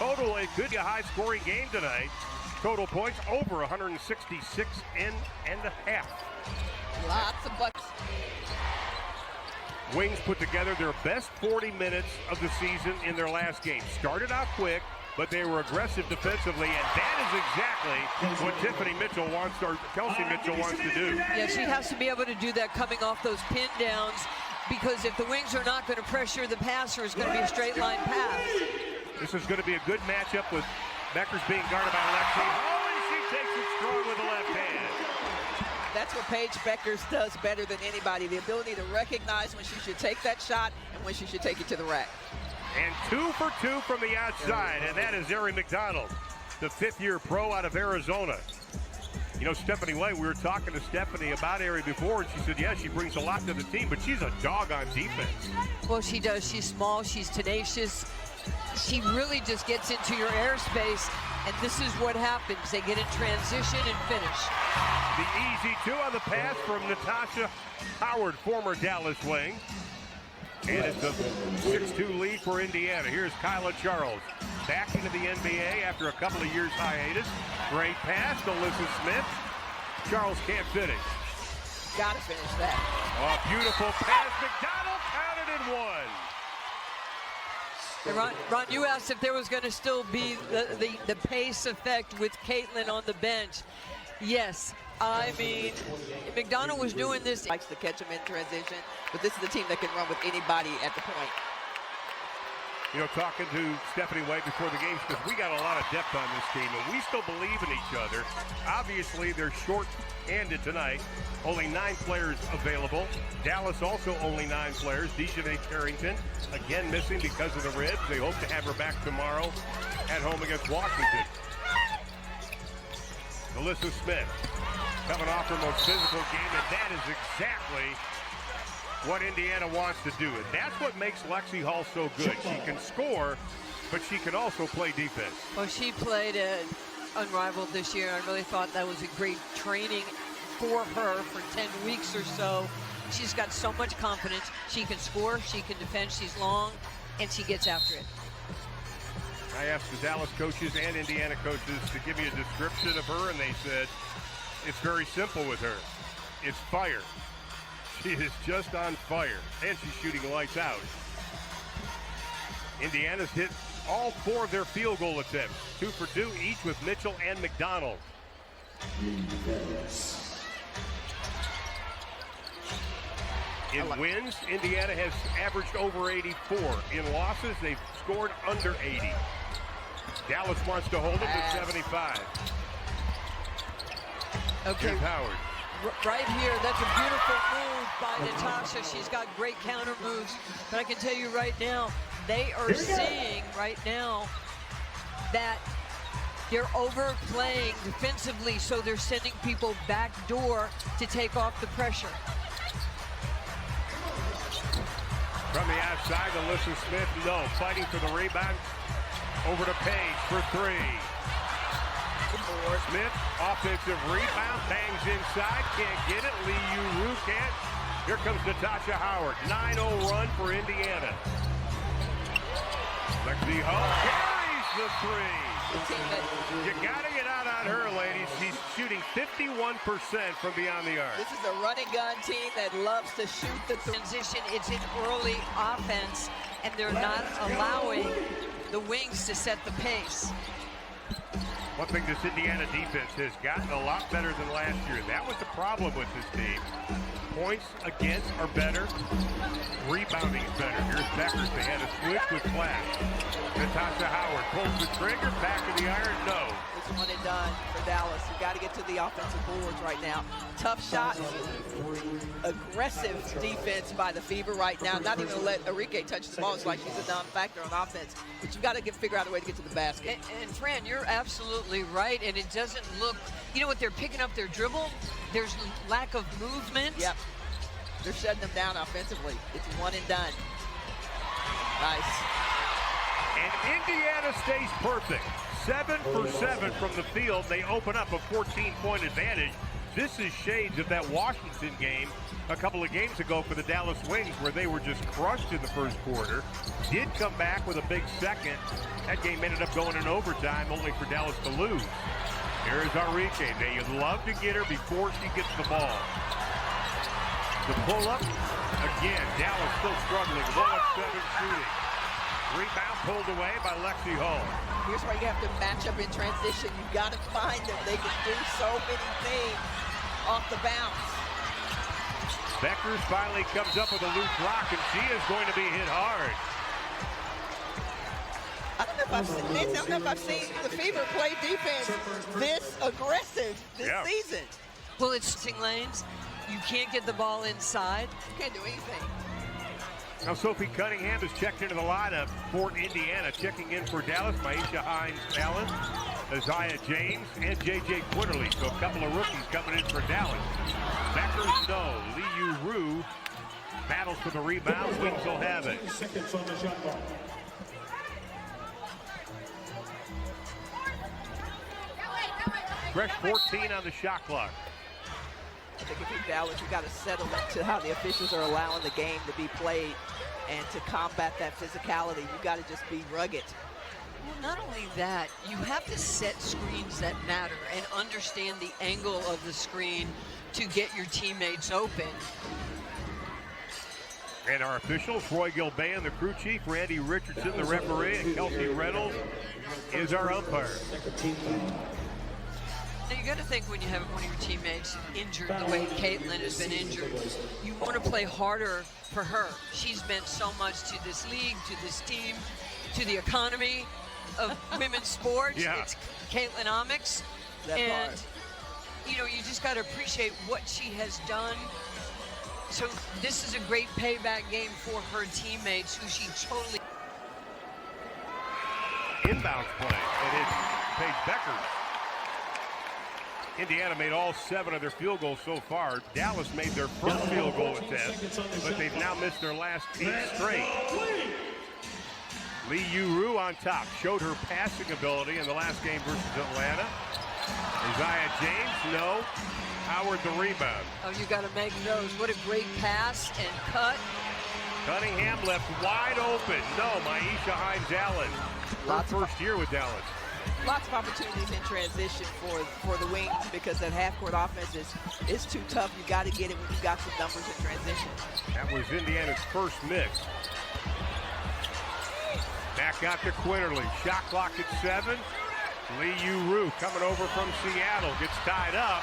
total. It could be a high-scoring game tonight. Total points over 166 and a half. Lots of bucks. Wings put together their best 40 minutes of the season in their last game. Started out quick, but they were aggressive defensively, and that is exactly what Tiffany Mitchell wants, or Kelsey Mitchell wants to do. Yeah, she has to be able to do that coming off those pin downs, because if the Wings are not going to pressure the passer, it's going to be a straight line pass. This is going to be a good matchup with Beckers being guarded by Lexi. Oh, and she takes it strong with the left hand. That's what Paige Beckers does better than anybody, the ability to recognize when she should take that shot and when she should take it to the rack. And 2 for 2 from the outside, and that is Ari McDonald, the fifth-year pro out of Arizona. You know, Stephanie White, we were talking to Stephanie about Ari before, and she said, yeah, she brings a lot to the team, but she's a dog on defense. Well, she does. She's small. She's tenacious. She really just gets into your airspace, and this is what happens. They get in transition and finish. The easy 2 on the pass from Natasha Howard, former Dallas Wing. And it's a 6-2 lead for Indiana. Here's Kyla Charles back into the NBA after a couple of years hiatus. Great pass to Alyssa Smith. Charles can't finish. Gotta finish that. Oh, beautiful pass. McDonald counted in 1. Ron, you asked if there was going to still be the pace effect with Caitlin on the bench. Yes. I mean, McDonald was doing this. Likes to catch him in transition, but this is the team that can run with anybody at the point. You know, talking to Stephanie White before the game, because we got a lot of depth on this team, and we still believe in each other. Obviously, they're short-handed tonight. Only 9 players available. Dallas also only 9 players. Dejanay Carrington, again missing because of the ribs. They hope to have her back tomorrow at home against Washington. Alyssa Smith coming off her most physical game, and that is exactly what Indiana wants to do. And that's what makes Lexi Hall so good. She can score, but she can also play defense. Well, she played unrivaled this year. I really thought that was a great training for her for 10 weeks or so. She's got so much confidence. She can score, she can defend, she's long, and she gets after it. I asked the Dallas coaches and Indiana coaches to give me a description of her, and they said it's very simple with her. It's fire. She is just on fire, and she's shooting lights out. Indiana's hit all 4 of their field goal attempts, 2 for 2 each with Mitchell and McDonald. In wins, Indiana has averaged over 84. In losses, they've scored under 80. Dallas wants to hold them to 75. Okay. Here's Howard. Right here, that's a beautiful move by Natasha. She's got great counter moves. But I can tell you right now, they are seeing right now that they're overplaying defensively, so they're sending people back door to take off the pressure. From the outside, Alyssa Smith, no, fighting for the rebound. Over to Page for 3. Smith, offensive rebound, bangs inside, can't get it. Lee Yu-Ru can't. Here comes Natasha Howard, 9-0 run for Indiana. Lexi Hall carries the 3. You gotta get out on her, ladies. She's shooting 51% from beyond the arc. This is a running gun team that loves to shoot the transition. It's an early offense, and they're not allowing the Wings to set the pace. One thing this Indiana defense has gotten a lot better than last year. That was the problem with this team. Points against are better. Rebounding is better. Here's Beckers. They had a switch with class. Natasha Howard pulls the trigger. Back of the iron. No. It's 1 and done for Dallas. You got to get to the offensive boards right now. Tough shots. Aggressive defense by the Fever right now. Not even to let Enrique touch the ball. It's like she's a non-factor on offense. But you've got to figure out a way to get to the basket. And Fran, you're absolutely right. And it doesn't look, you know what, they're picking up their dribble. There's lack of movement. Yep. They're shutting them down offensively. It's 1 and done. Nice. And Indiana stays perfect. 7 for 7 from the field. They open up a 14-point advantage. This is shades of that Washington game a couple of games ago for the Dallas Wings, where they were just crushed in the first quarter. Did come back with a big second. That game ended up going in overtime, only for Dallas to lose. Here's Enrique. Now, you'd love to get her before she gets the ball. The pull-up. Again, Dallas still struggling. 1 of 7 shooting. Rebound pulled away by Lexi Hall. Here's where you have to match up in transition. You've got to find them. They can do so many things off the bounce. Beckers finally comes up with a loose rock, and she is going to be hit hard. I don't know if I've seen the Fever play defense this aggressive this season. Well, it's switching lanes. You can't get the ball inside. You can't do anything. Now Sophie Cunningham is checked into the lineup for Indiana. Checking in for Dallas, Maisha Hines-Allen, Isaiah James, and J.J. Quinterly. So a couple of rookies coming in for Dallas. Beckers, no. Lee Yu-Ru battles for the rebound. Wings will have it. Fresh 14 on the shot clock. I think if you're Dallas, you've got to settle into how the officials are allowing the game to be played, and to combat that physicality, you've got to just be rugged. Well, not only that, you have to set screens that matter and understand the angle of the screen to get your teammates open. And our officials, Roy Gilbane, the crew chief, Randy Richardson, the referee, and Kelsey Reynolds is our umpire. Now you got to think, when you have one of your teammates injured the way Caitlin has been injured, you want to play harder for her. She's meant so much to this league, to this team, to the economy of women's sports. Yeah. It's Caitlin-omics. And, you know, you just got to appreciate what she has done. So this is a great payback game for her teammates, who she totally... Inbound play, and it's Paige Beckers. Indiana made all 7 of their field goals so far. Dallas made their first field goal attempt, but they've now missed their last 8 straight. Lee Yu-Ru on top, showed her passing ability in the last game versus Atlanta. Isaiah James, no. Howard the rebound. Oh, you got to make those. What a great pass and cut. Cunningham left wide open. No, Maisha Hines-Allen. Her first year with Dallas. Lots of opportunities in transition for the Wings, because that half-court offense is too tough. You got to get it when you got some numbers in transition. That was Indiana's first miss. Back out to Quinterly. Shot clock at 7. Lee Yu-Ru coming over from Seattle, gets tied up.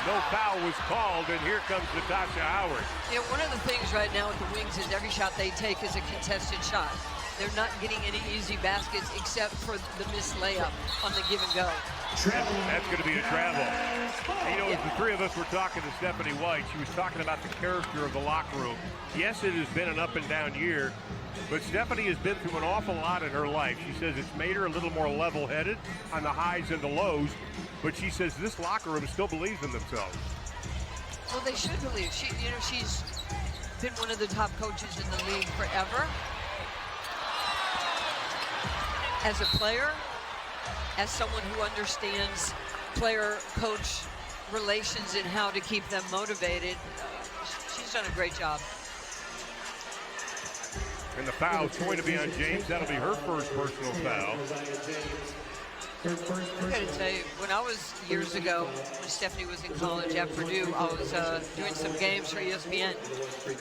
No foul was called, and here comes Natasha Howard. You know, one of the things right now with the Wings is every shot they take is a contested shot. They're not getting any easy baskets except for the missed layup on the give and go. That's going to be a travel. And, you know, as the three of us were talking to Stephanie White, she was talking about the character of the locker room. Yes, it has been an up and down year, but Stephanie has been through an awful lot in her life. She says it's made her a little more level-headed on the highs and the lows, but she says this locker room still believes in themselves. Well, they should believe. She's been one of the top coaches in the league forever. As a player, as someone who understands player-coach relations and how to keep them motivated, she's done a great job. And the foul is going to be on James. That'll be her first personal foul. I got to tell you, when I was years ago, when Stephanie was in college at Purdue, I was doing some games for ESPN.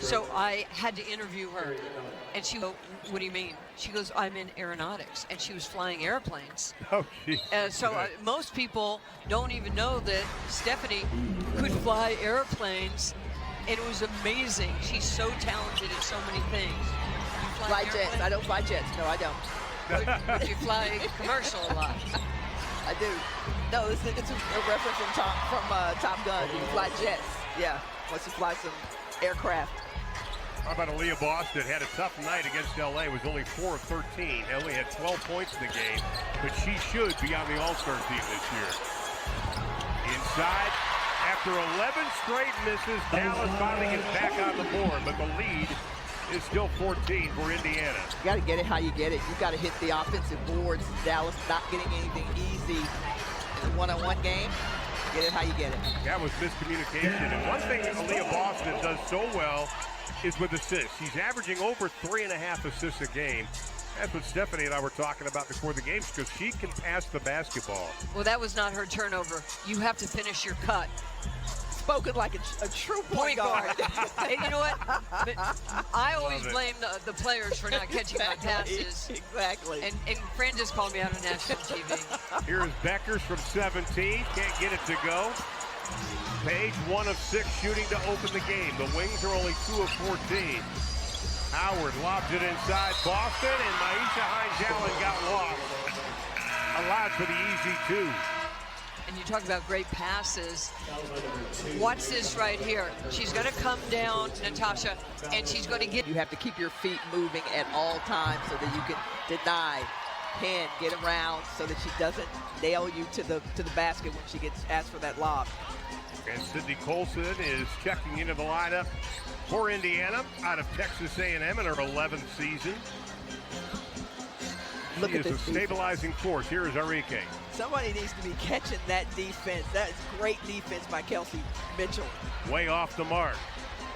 So I had to interview her. And she goes, "What do you mean?" She goes, "I'm in aeronautics." And she was flying airplanes. Oh, geez. Most people don't even know that Stephanie could fly airplanes. And it was amazing. She's so talented at so many things. You fly jets. I don't fly jets. No, I don't. But you fly commercial a lot. I do. No, it's a reference from Top Gun. You fly jets. Yeah, once you fly some aircraft. How about Aaliyah Boston? Had a tough night against LA. Was only 4 of 13. Only had 12 points in the game, but she should be on the All-Star team this year. Inside, after 11 straight misses, Dallas finally gets back on the board, but the lead is still 14 for Indiana. You got to get it how you get it. You got to hit the offensive boards. Dallas not getting anything easy in a one-on-one game. Get it how you get it. That was miscommunication. And one thing that Aaliyah Boston does so well is with assists. She's averaging over 3.5 assists a game. That's what Stephanie and I were talking about before the games, because she can pass the basketball. Well, that was not her turnover. You have to finish your cut. Spoken like a true point guard. Hey, you know what? But I always blame the players for not catching my passes. Exactly. And Fran just called me out on national TV. Here is Beckers from 17. Can't get it to go. Page 1 of 6 shooting to open the game. The Wings are only 2 of 14. Howard lobs it inside Boston, and Maisha Hines-Allen got lost. Allowed for the easy 2. And you talk about great passes. Watch this right here. She's going to come down, Natasha, and she's going to get. You have to keep your feet moving at all times so that you can deny, pin, get around so that she doesn't nail you to the basket when she gets asked for that lob. And Sydney Colson is checking into the lineup for Indiana out of Texas A&M in her 11th season. Look She at is this a stabilizing force. Here is Arike. Somebody needs to be catching that defense. That is great defense by Kelsey Mitchell. Way off the mark.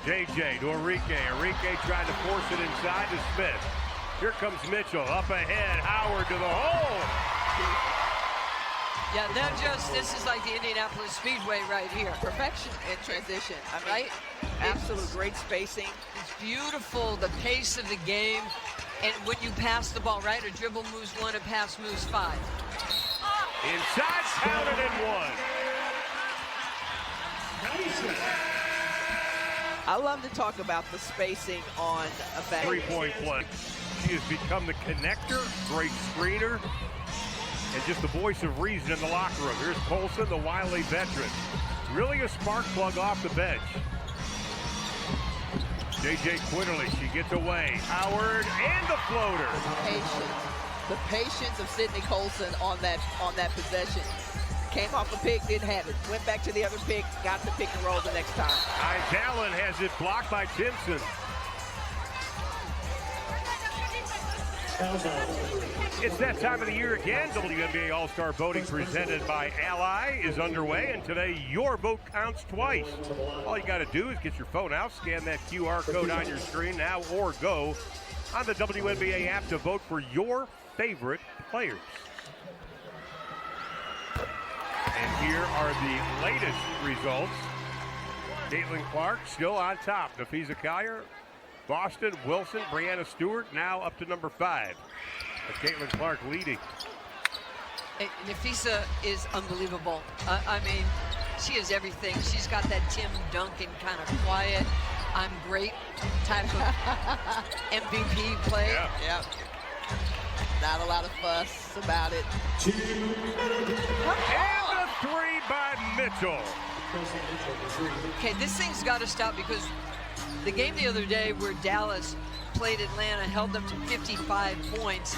JJ to Arike. Arike trying to force it inside to Smith. Here comes Mitchell up ahead. Howard to the hole. Yeah, this is like the Indianapolis Speedway right here. Perfection in transition. I mean, Right? absolute great spacing. It's beautiful, the pace of the game. And when you pass the ball, right? A dribble moves 1, a pass moves 5. Inside, counted in 1. I love to talk about the spacing on a back. Three-point play. She has become the connector, great screener, and just the voice of reason in the locker room. Here's Colson, the wily veteran. Really a spark plug off the bench. JJ Quinterly, she gets away. Howard and the floater. The patience of Sydney Colson on that possession. Came off a pick, didn't have it. Went back to the other pick, got the pick and roll the next time. Hines-Allen has it blocked by Timpson. It's that time of the year again. WNBA All-Star voting presented by Ally is underway, and today your vote counts twice. All you got to do is get your phone out, scan that QR code on your screen now, or go on the WNBA app to vote for your favorite players. And here are the latest results. Caitlin Clark still on top. Nafisa Collier, Boston, Wilson, Brianna Stewart now up to number 5. But Caitlin Clark leading. Nafisa is unbelievable. I mean, she is everything. She's got that Tim Duncan kind of quiet, I'm great type of MVP play. Yeah. Yep. Not a lot of fuss about it. And a 3 by Mitchell. Okay, this thing's got to stop, because the game the other day where Dallas played Atlanta, held them to 55 points.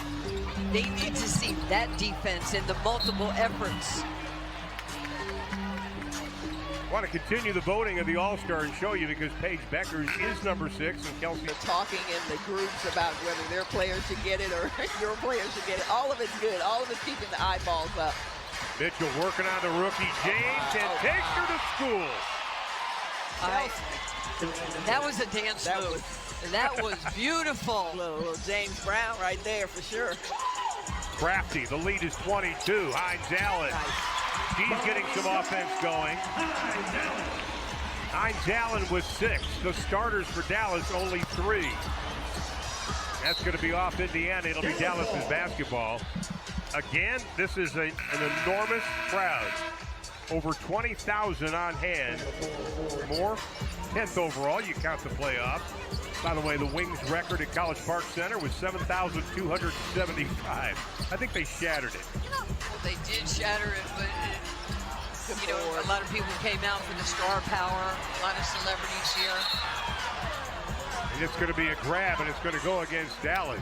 They need to see that defense and the multiple efforts. I want to continue the voting of the All-Star and show you, because Paige Beckers is number 6 and Kelsey. The talking in the groups about whether their players should get it or your players should get it. All of it's good. All of it's keeping the eyeballs up. Mitchell working on the rookie James and takes her to school. That was a dance move. That was beautiful. Little James Brown right there for sure. Crafty, the lead is 22. Hines-Allen. She's getting some offense going. Hines-Allen with 6. The starters for Dallas, only 3. That's going to be off Indiana. It'll be Dallas's basketball. Again, this is an enormous crowd. Over 20,000 on hand. More, 10th overall. You count the playoff. By the way, the Wings record at College Park Center was 7,275. I think they shattered it. Well, they did shatter it, but you know, a lot of people came out for the star power. A lot of celebrities here. And it's going to be a grab, and it's going to go against Dallas.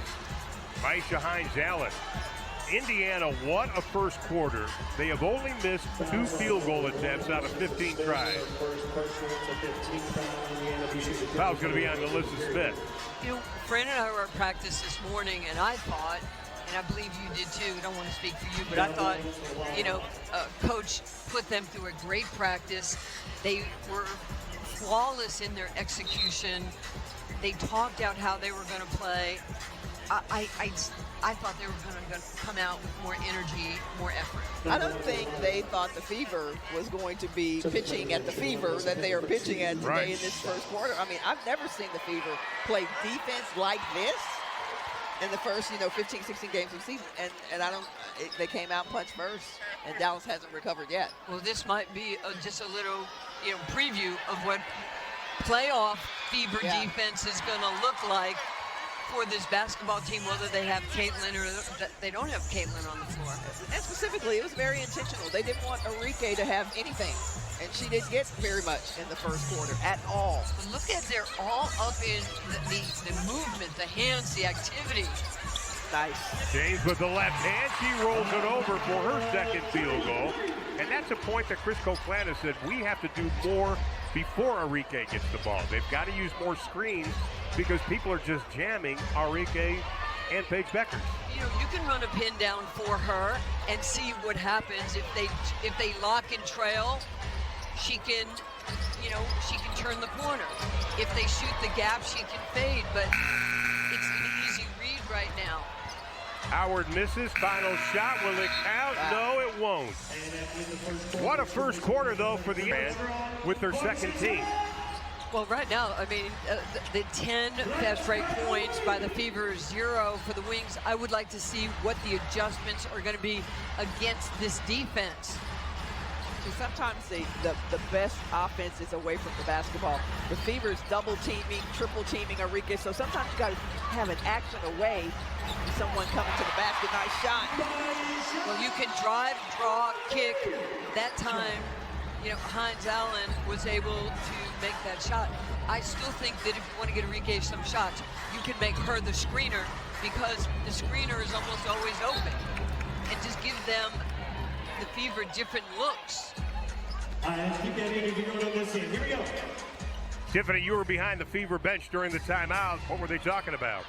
Maisha Hines-Allen. Indiana, what a first quarter. They have only missed 2 field goal attempts out of 15 tries. Foul's going to be on Alyssa Smith. You know, Fran and I were at practice this morning, and I thought and I believe you did too, I don't want to speak for you, but I thought, Coach put them through a great practice. They were flawless in their execution. They talked out how they were going to play. I thought they were going to come out with more energy, more effort. I don't think they thought the Fever was going to be pitching at the Fever that they are pitching at today in this first quarter. I mean, I've never seen the Fever play defense like this in the first, 15, 16 games of the season. And they came out punch first, and Dallas hasn't recovered yet. Well, this might be just a little, preview of what playoff Fever defense is going to look like for this basketball team, whether they have Caitlin or they don't have Caitlin on the floor. And specifically, it was very intentional. They didn't want Enrique to have anything, and she didn't get very much in the first quarter at all. But look at, they're all up in the movement, the hands, the activity. Nice. James with the left hand, she rolls it over for her second field goal. And that's a point that Chris Coquelin said we have to do more before Enrique gets the ball. They've got to use more screens because people are just jamming Enrique and Paige Beckers. You can run a pin down for her and see what happens if they lock and trail. She can, she can turn the corner. If they shoot the gap, she can fade. But it's an easy read right now. Howard misses. Final shot. Will it count? No, it won't. What a first quarter, though, for the man with their second team. Well, right now, I mean, the 10 fast break points by the Fever, 0 for the Wings. I would like to see what the adjustments are going to be against this defense. Sometimes the best offense is away from the basketball. The Fever's double teaming, triple teaming Enrique. So sometimes you got to have an action away from someone coming to the basket. Nice shot. Well, you can drive, draw, kick. That time, Hines Allen was able to make that shot. I still think that if you want to get Enrique some shots, you can make her the screener because the screener is almost always open. And just give them, the Fever, different looks. Keep that in if you're going to listen. Here we go. Tiffany, you were behind the Fever bench during the timeout. What were they talking about?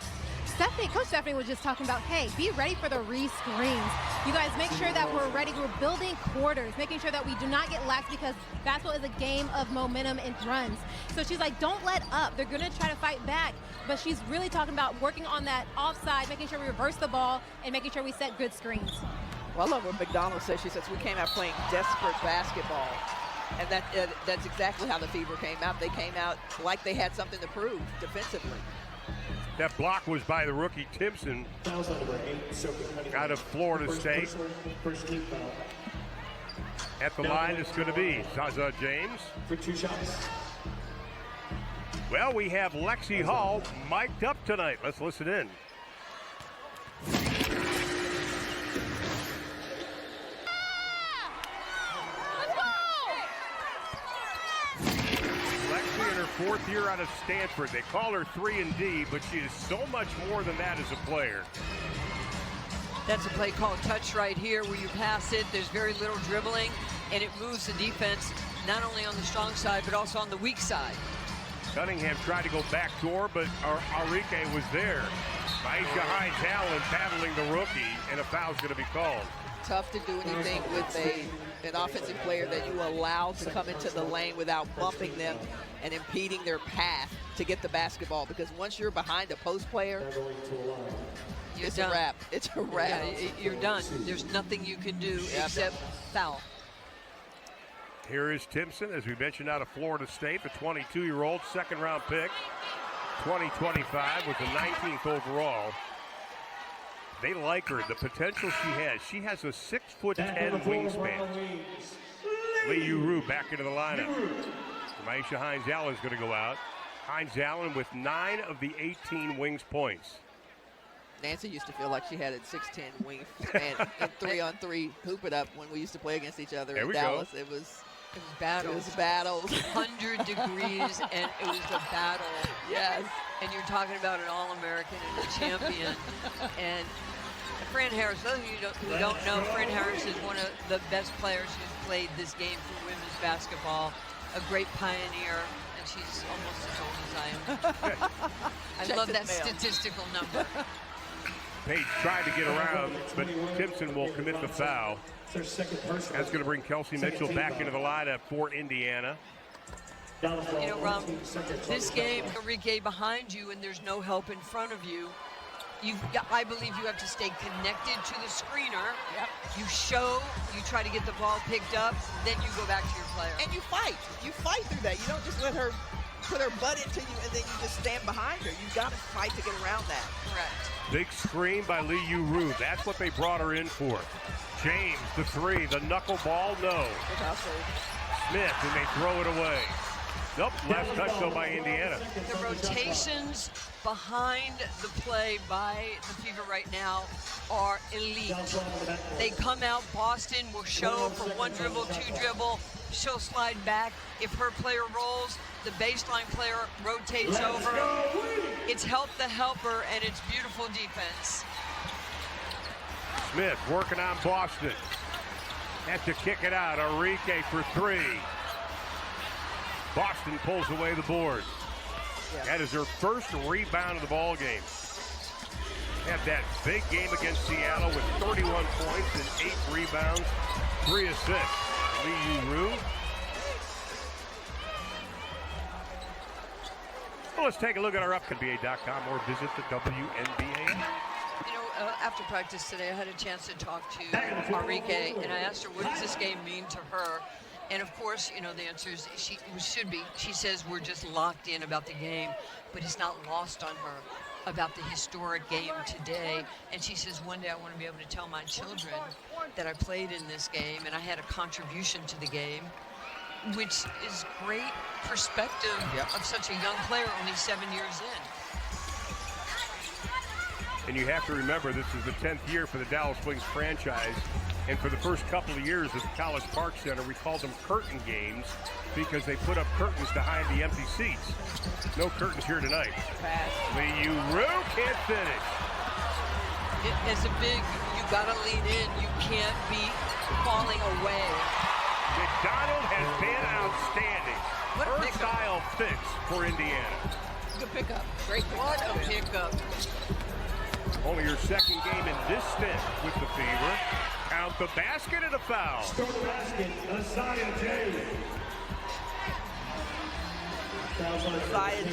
Coach Stephanie was just talking about, hey, be ready for the re-screens. You guys make sure that we're ready. We're building quarters, making sure that we do not get lax because basketball is a game of momentum and runs. So she's like, don't let up. They're going to try to fight back. But she's really talking about working on that offside, making sure we reverse the ball, and making sure we set good screens. Well, I love what McDonald says. She says, we came out playing desperate basketball. And that's exactly how the Fever came out. They came out like they had something to prove defensively. That block was by the rookie Timpson out of Florida State. First team foul. At the line, it's going to be Zaza James. For 2 shots. Well, we have Lexi Hall mic'd up tonight. Let's listen in. Lexi in her 4th year out of Stanford. They call her 3-and-D, but she is so much more than that as a player. That's a play called touch right here where you pass it. There's very little dribbling, and it moves the defense not only on the strong side, but also on the weak side. Cunningham tried to go back door, but Enrique was there. Aisha Hines Allen battling the rookie, and a foul's going to be called. Tough to do anything with an offensive player that you allow to come into the lane without bumping them and impeding their path to get the basketball. Because once you're behind a post player, it's a wrap. It's a wrap. Yeah, you're done. There's nothing you can do except foul. Here is Timpson, as we mentioned, out of Florida State, the 22-year-old second-round pick, 2025 with the 19th overall. They like her, the potential she has. She has a 6'10" wingspan. Lee Uru back into the lineup. Aisha Hines Allen is going to go out. Hines Allen with 9 of the 18 Wings points. Nancy used to feel like she had a 6'10" wingspan and 3-on-3 hoop it up when we used to play against each other in Dallas. Go. It was battles. It was battles. 100 degrees, and it was a battle. Yes. And you're talking about an All-American and a champion. And Fran Harris, those of you who don't know, Fran Harris is one of the best players who's played this game for women's basketball. A great pioneer, and she's almost as old as I am. I love that statistical number. Page tried to get around, but Timpson will commit the foul. That's going to bring Kelsey Mitchell back into the lineup for Indiana. You know, Ron, this game, Enrique behind you, and there's no help in front of you. I believe you have to stay connected to the screener. Yep. You show, you try to get the ball picked up, then you go back to your player. And you fight. You fight through that. You don't just let her put her butt into you and then you just stand behind her. You've got to fight to get around that. Correct. Big screen by Lee Yu-Rue. That's what they brought her in for. James, the three, the knuckleball, no. Smith, and they throw it away. Nope, last touch though by Indiana. The rotations behind the play by the Fever right now are elite. They come out, Boston will show for one dribble, two dribble, she'll slide back. If her player rolls, the baseline player rotates over. It's help the helper, and it's beautiful defense. Smith working on Boston. Has to kick it out. Enrique for three. Boston pulls away the board. That is her first rebound of the ball game. Had that big game against Seattle with 31 points and 8 rebounds, 3 assists. Lee Yu-Rue. Well, let's take a look at our NBA.com or visit the WNBA. You know, after practice today, I had a chance to talk to Enrique, and I asked her, what does this game mean to her? And of course, you know, the answer is she should be. She says we're just locked in about the game, but it's not lost on her about the historic game today. And she says one day I want to be able to tell my children that I played in this game and I had a contribution to the game, which is great perspective of such a young player, only 7 years in. And you have to remember, this is the 10th year for the Dallas Wings franchise. And for the first couple of years at the College Park Center, we called them curtain games because they put up curtains to hide the empty seats. No curtains here tonight. Lee Yu-Rue can't finish. As a big, you got to lean in. You can't be falling away. McDonald has been outstanding. What a Her style fits for Indiana. Good pickup. Great pickup. What a pickup. Only her second game in this stint with the Fever. Count the basket and a foul. Zaya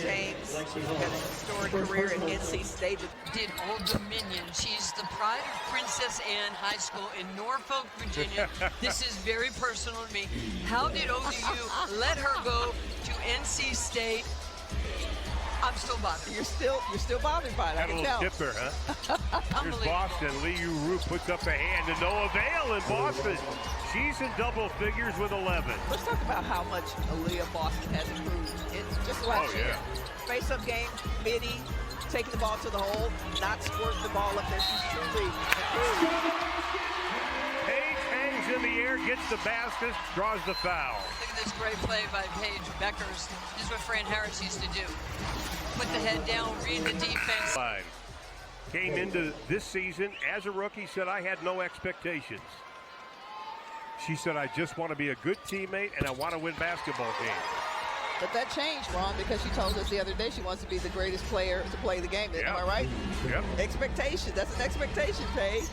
James had a historic career at NC State. Did Old Dominion. She's the pride of Princess Anne High School in Norfolk, Virginia. This is very personal to me. How did ODU let her go to NC State? I'm still bothered. You're still bothered by it. Had I a can little tell. dip there, huh? Here's Boston. Lee Yu-Rue puts up a hand to no avail in Boston. She's in double figures with 11. Let's talk about how much Aaliyah Boston has improved in just last year. Face-up game, midi, taking the ball to the hole, not squirting the ball up there. She's truly improved. Page hangs in the air, gets the basket, draws the foul. Look at this great play by Paige Beckers. This is what Fran Harris used to do. Put the head down, read the defense. Came into this season as a rookie, said I had no expectations. She said, I just want to be a good teammate and I want to win basketball games. But that changed, Ron, because she told us the other day she wants to be the greatest player to play the game. Am I right? Yep. Expectation. That's an expectation, Paige.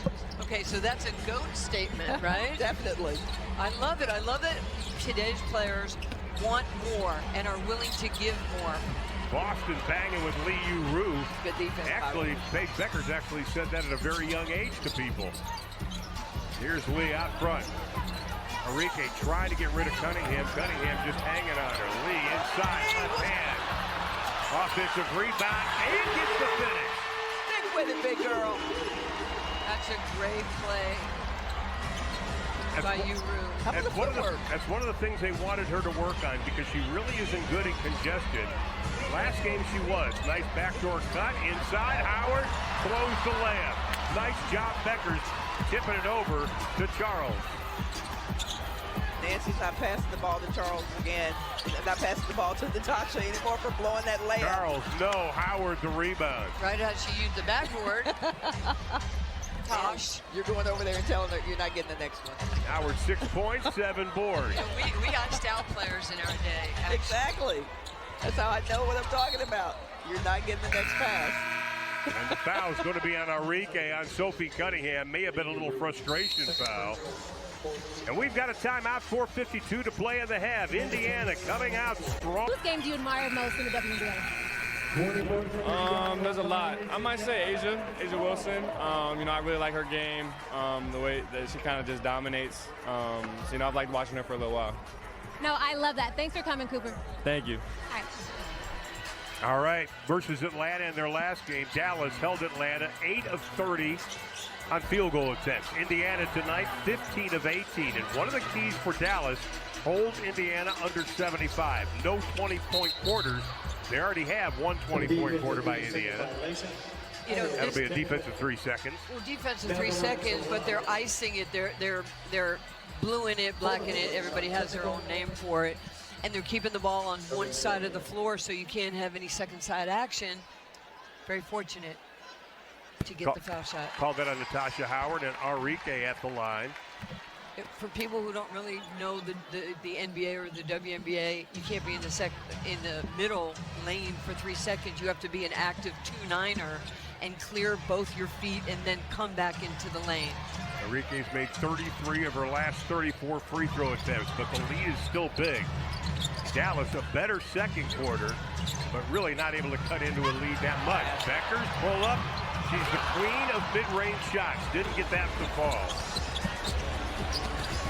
Okay, so that's a GOAT statement, right? Definitely. I love it. I love that today's players want more and are willing to give more. Boston banging with Lee Yu-Rue. Good defense. Actually, Paige Beckers actually said that at a very young age to people. Here's Lee out front. Enrique trying to get rid of Cunningham. Cunningham just hanging on her. Lee inside, left hand. Offensive rebound, and gets the finish. Stick with it, big girl. That's a great play by Yu-Rue. That's one of the things they wanted her to work on because she really isn't good in congestion. Last game she was. Nice backdoor cut inside. Howard throws the layup. Nice job, Beckers, tipping it over to Charles. Nancy's not passing the ball to Charles again. Not passing the ball to Natasha anymore for blowing that layup. Charles, no. Howard, the rebound. Right as she used the backboard. Tosh. You're going over there and telling her you're not getting the next one. Howard, 6 points, 7 boards. We got stout players in our day. Actually. Exactly. That's how I know what I'm talking about. You're not getting the next pass. And the foul's going to be on Enrique on Sophie Cunningham. May have been a little frustration foul. And we've got a timeout, 4:52 to play in the half. Indiana coming out strong. Whose game do you admire most in the WNBA? There's a lot. I might say Asia Wilson. You know, I really like her game, the way that she kind of just dominates. So, you know, I've liked watching her for a little while. No, I love that. Thanks for coming, Cooper. Thank you. All right. All right, versus Atlanta in their last game. Dallas held Atlanta 8 of 30 on field goal attempts. Indiana tonight 15 of 18. And one of the keys for Dallas, hold Indiana under 75. No 20-point quarters. They already have one 20-point quarter by Indiana. You know, That'll be a defensive 3 seconds. Well, defensive 3 seconds, but they're icing it. They're bluing it, blacking it. Everybody has their own name for it. And they're keeping the ball on one side of the floor so you can't have any second side action. Very fortunate to get the foul shot. Called that on Natasha Howard and Enrique at the line. For people who don't really know the NBA or the WNBA, you can't be in the middle lane for 3 seconds. You have to be an active 2-9er and clear both your feet and then come back into the lane. Enrique's made 33 of her last 34 free throw attempts, but the lead is still big. Dallas a better second quarter, but really not able to cut into a lead that much. Beckers pull up. She's the queen of mid-range shots. Didn't get that to fall.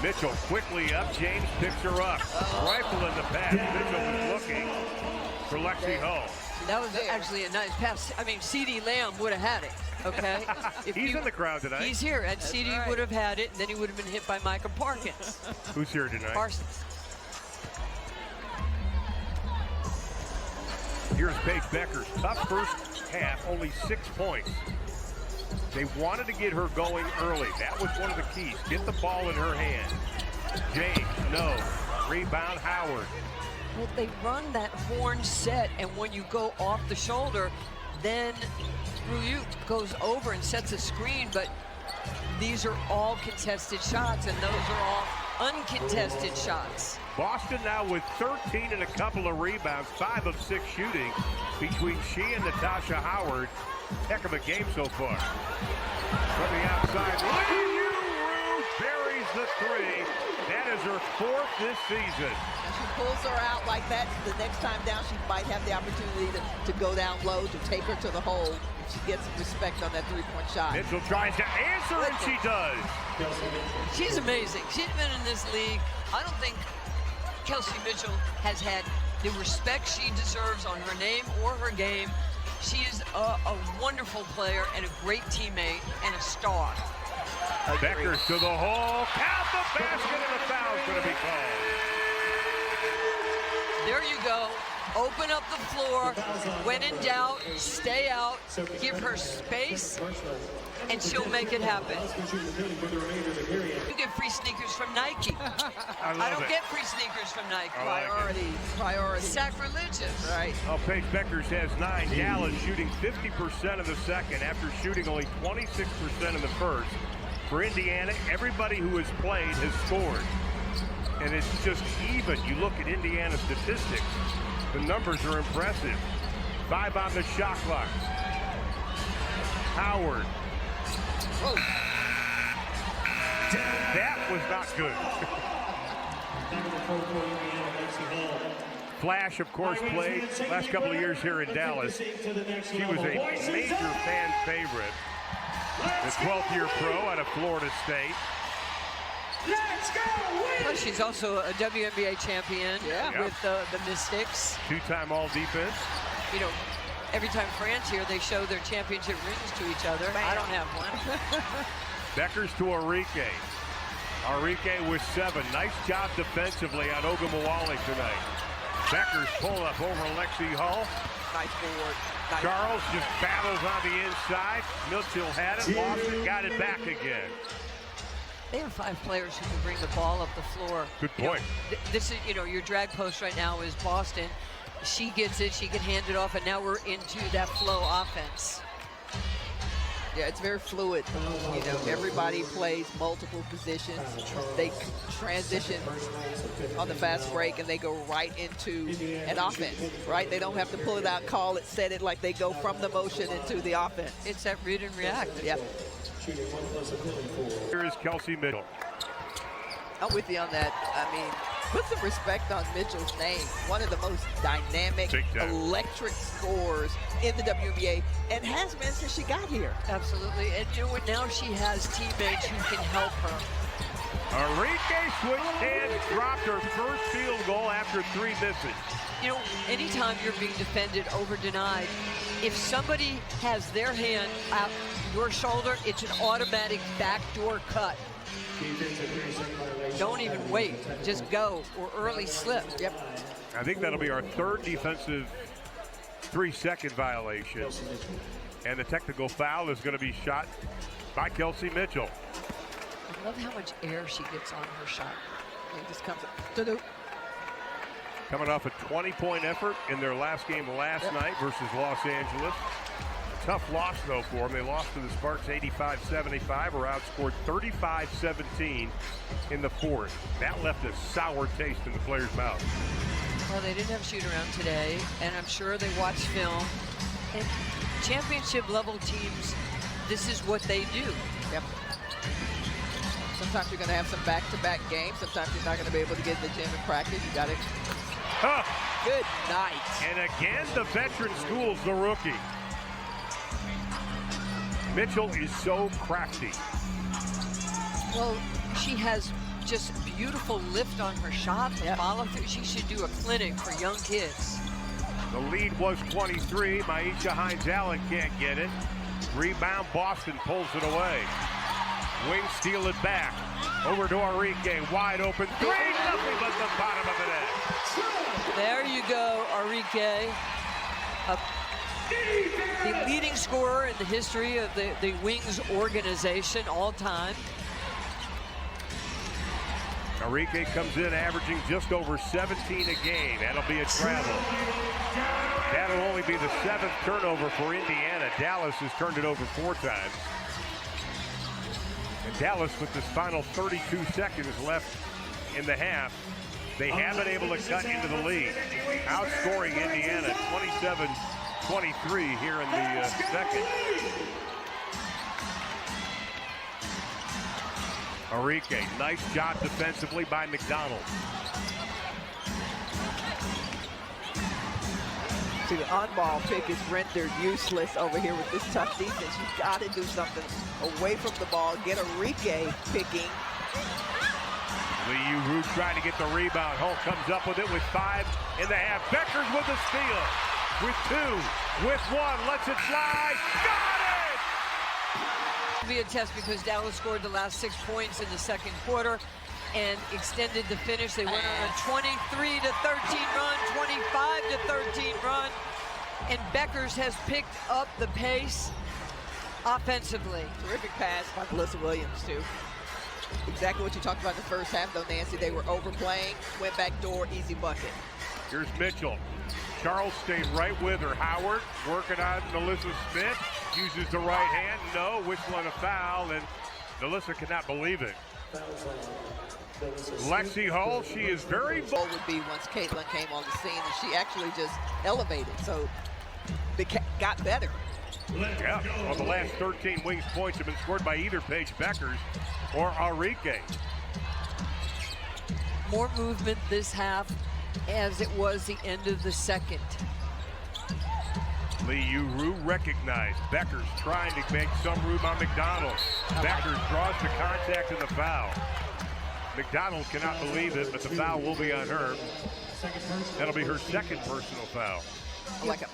Mitchell quickly up. James picks her up. Rifle in the pass. Mitchell was looking for Lexi Hull. That was actually a nice pass. I mean, C.D. Lamb would have had it, okay? He's in the crowd tonight. He's here, and C.D. would have had it, and then he would have been hit by Micah Parkins. Who's here tonight? Parsons. Here's Paige Beckers. Tough first half, only 6 points. They wanted to get her going early. That was one of the keys. Get the ball in her hand. James, no. Rebound, Howard. Well, they run that horn set, and when you go off the shoulder, then Ryu goes over and sets a screen, but these are all contested shots, and those are all uncontested shots. Boston now with 13 and a couple of rebounds, 5 of 6 shooting between she and Natasha Howard. Heck of a game so far. From the outside, Liu buries the 3. That is her 4th this season. She pulls her out like that. The next time down, she might have the opportunity to go down low, to take her to the hole. If she gets some respect on that three-point shot. Mitchell tries to answer, and she does. She's amazing. She's been in this league. I don't think Kelsey Mitchell has had the respect she deserves on her name or her game. She is a wonderful player and a great teammate and a star. Beckers to the hole. Count the basket, and the foul's going to be called. There you go. Open up the floor. When in doubt, stay out. Give her space, and she'll make it happen. You get free sneakers from Nike. I don't get free sneakers from Nike. Priority. Sacrilegious. Right. Well, Paige Beckers has 9. Dallas shooting 50% of the second after shooting only 26% in the first. For Indiana, everybody who has played has scored. And it's just even. You look at Indiana statistics, the numbers are impressive. 5 on the shot clock. Howard. Whoa. That was not good. Flash, of course, played last couple of years here in Dallas. She was a major fan favorite. The 12th-year pro out of Florida State. Plus, she's also a WNBA champion with the Mystics. 2-time All-Defense. You know, every time France here, they show their championship rings to each other. I don't have one. Beckers to Enrique. Enrique with 7. Nice job defensively on Ogumawale tonight. Beckers pull up over Lexi Hull. Nice board. Nice. Charles just battles on the inside. Mitchell had it, lost it, got it back again. They have 5 players who can bring the ball up the floor. Good point. You know, this is, you know, your drag post right now is Boston. She gets it, she can hand it off, and now we're into that flow offense. Yeah, it's very fluid. You know, everybody plays multiple positions. They transition on the fast break and they go right into an offense, right? They don't have to pull it out, call it, set it, like they go from the motion into the offense. It's that read and react. Yeah. Here is Kelsey Mitchell. I'm with you on that. I mean, put some respect on Mitchell's name. One of the most dynamic, electric scorers in the WNBA, and has been since she got here. Absolutely. And you know what? Now she has teammates who can help her. Arike switched hands, dropped her first field goal after 3 misses. You know, anytime you're being defended over denied, if somebody has their hand out your shoulder, it's an automatic backdoor cut. Don't even wait. Just go, or early slip. Yep. I think that'll be our 3rd defensive 3-second violation. And the technical foul is going to be shot by Kelsey Mitchell. I love how much air she gets on her shot. It just comes up. Coming off a 20-point effort in their last game last night versus Los Angeles. Tough loss, though, for them. They lost to the Sparks 85-75, or outscored 35-17 in the 4th. That left a sour taste in the players' mouth. Well, they didn't have a shoot-around today, and I'm sure they watched film. And championship-level teams, this is what they do. Yep. Sometimes you're going to have some back-to-back games. Sometimes you're not going to be able to get in the gym and practice. You got it. Good night. And again, the veteran schools the rookie. Mitchell is so crafty. Well, she has just beautiful lift on her shot, the follow through. She should do a clinic for young kids. The lead was 23. Maisha Hines-Allen can't get it. Rebound, Boston pulls it away. Wings steal it back. Over to Arike, wide open. 3, nothing but the bottom of the net. There you go, Arike. The leading scorer in the history of the Wings organization all time. Arike comes in averaging just over 17 a game. That'll be a travel. That'll only be the 7th turnover for Indiana. Dallas has turned it over 4 times. And Dallas, with this final 32 seconds left in the half, they have been able to cut into the lead. Outscoring Indiana 27-23 here in the second. Arike, nice job defensively by McDonald. See, the on-ball pick is rendered useless over here with this tough defense. You've got to do something away from the ball. Get Arike picking. Lee Yu trying to get the rebound. Hull comes up with it with 5 in the half. Beckers with the steal. With 2, with 1, lets it fly. Got it! It'll be a test because Dallas scored the last 6 points in the second quarter and extended the finish. They went on a 23-13 run, 25-13 run, and Beckers has picked up the pace offensively. Terrific pass by Melissa Williams, too. Exactly what you talked about in the first half, though, Nancy. They were overplaying, went back door, easy bucket. Here's Mitchell. Charles stayed right with her. Howard working on Melissa Smith. Uses the right hand. No, whistling a foul, and Melissa cannot believe it. Lexi Hull, she is very bold. Would be once Caitlin came on the scene, and she actually just elevated. So it got better. Yeah, well, the last 13 Wings points have been scored by either Paige Beckers or Arike. More movement this half as it was the end of the second. Lee Yu recognized. Beckers trying to make some room on McDonald. Beckers draws the contact and the foul. McDonald cannot believe it, but the foul will be on her. That'll be her 2nd personal foul. I like it.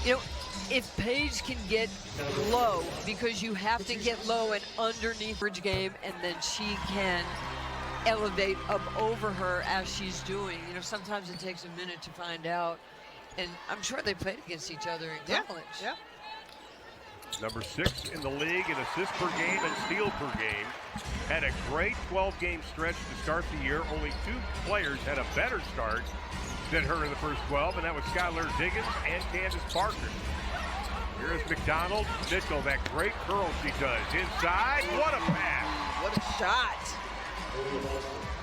You know, if Paige can get low, because you have to get low and underneath her game, and then she can elevate up over her as she's doing. You know, sometimes it takes a minute to find out. And I'm sure they played against each other in college. Yeah. Number 6 in the league in assists per game and steal per game. Had a great 12-game stretch to start the year. Only 2 players had a better start than her in the first 12, and that was Skylar Diggins and Candace Parker. Here's McDonald. Mitchell, that great curl she does. Inside, what a pass. What a shot.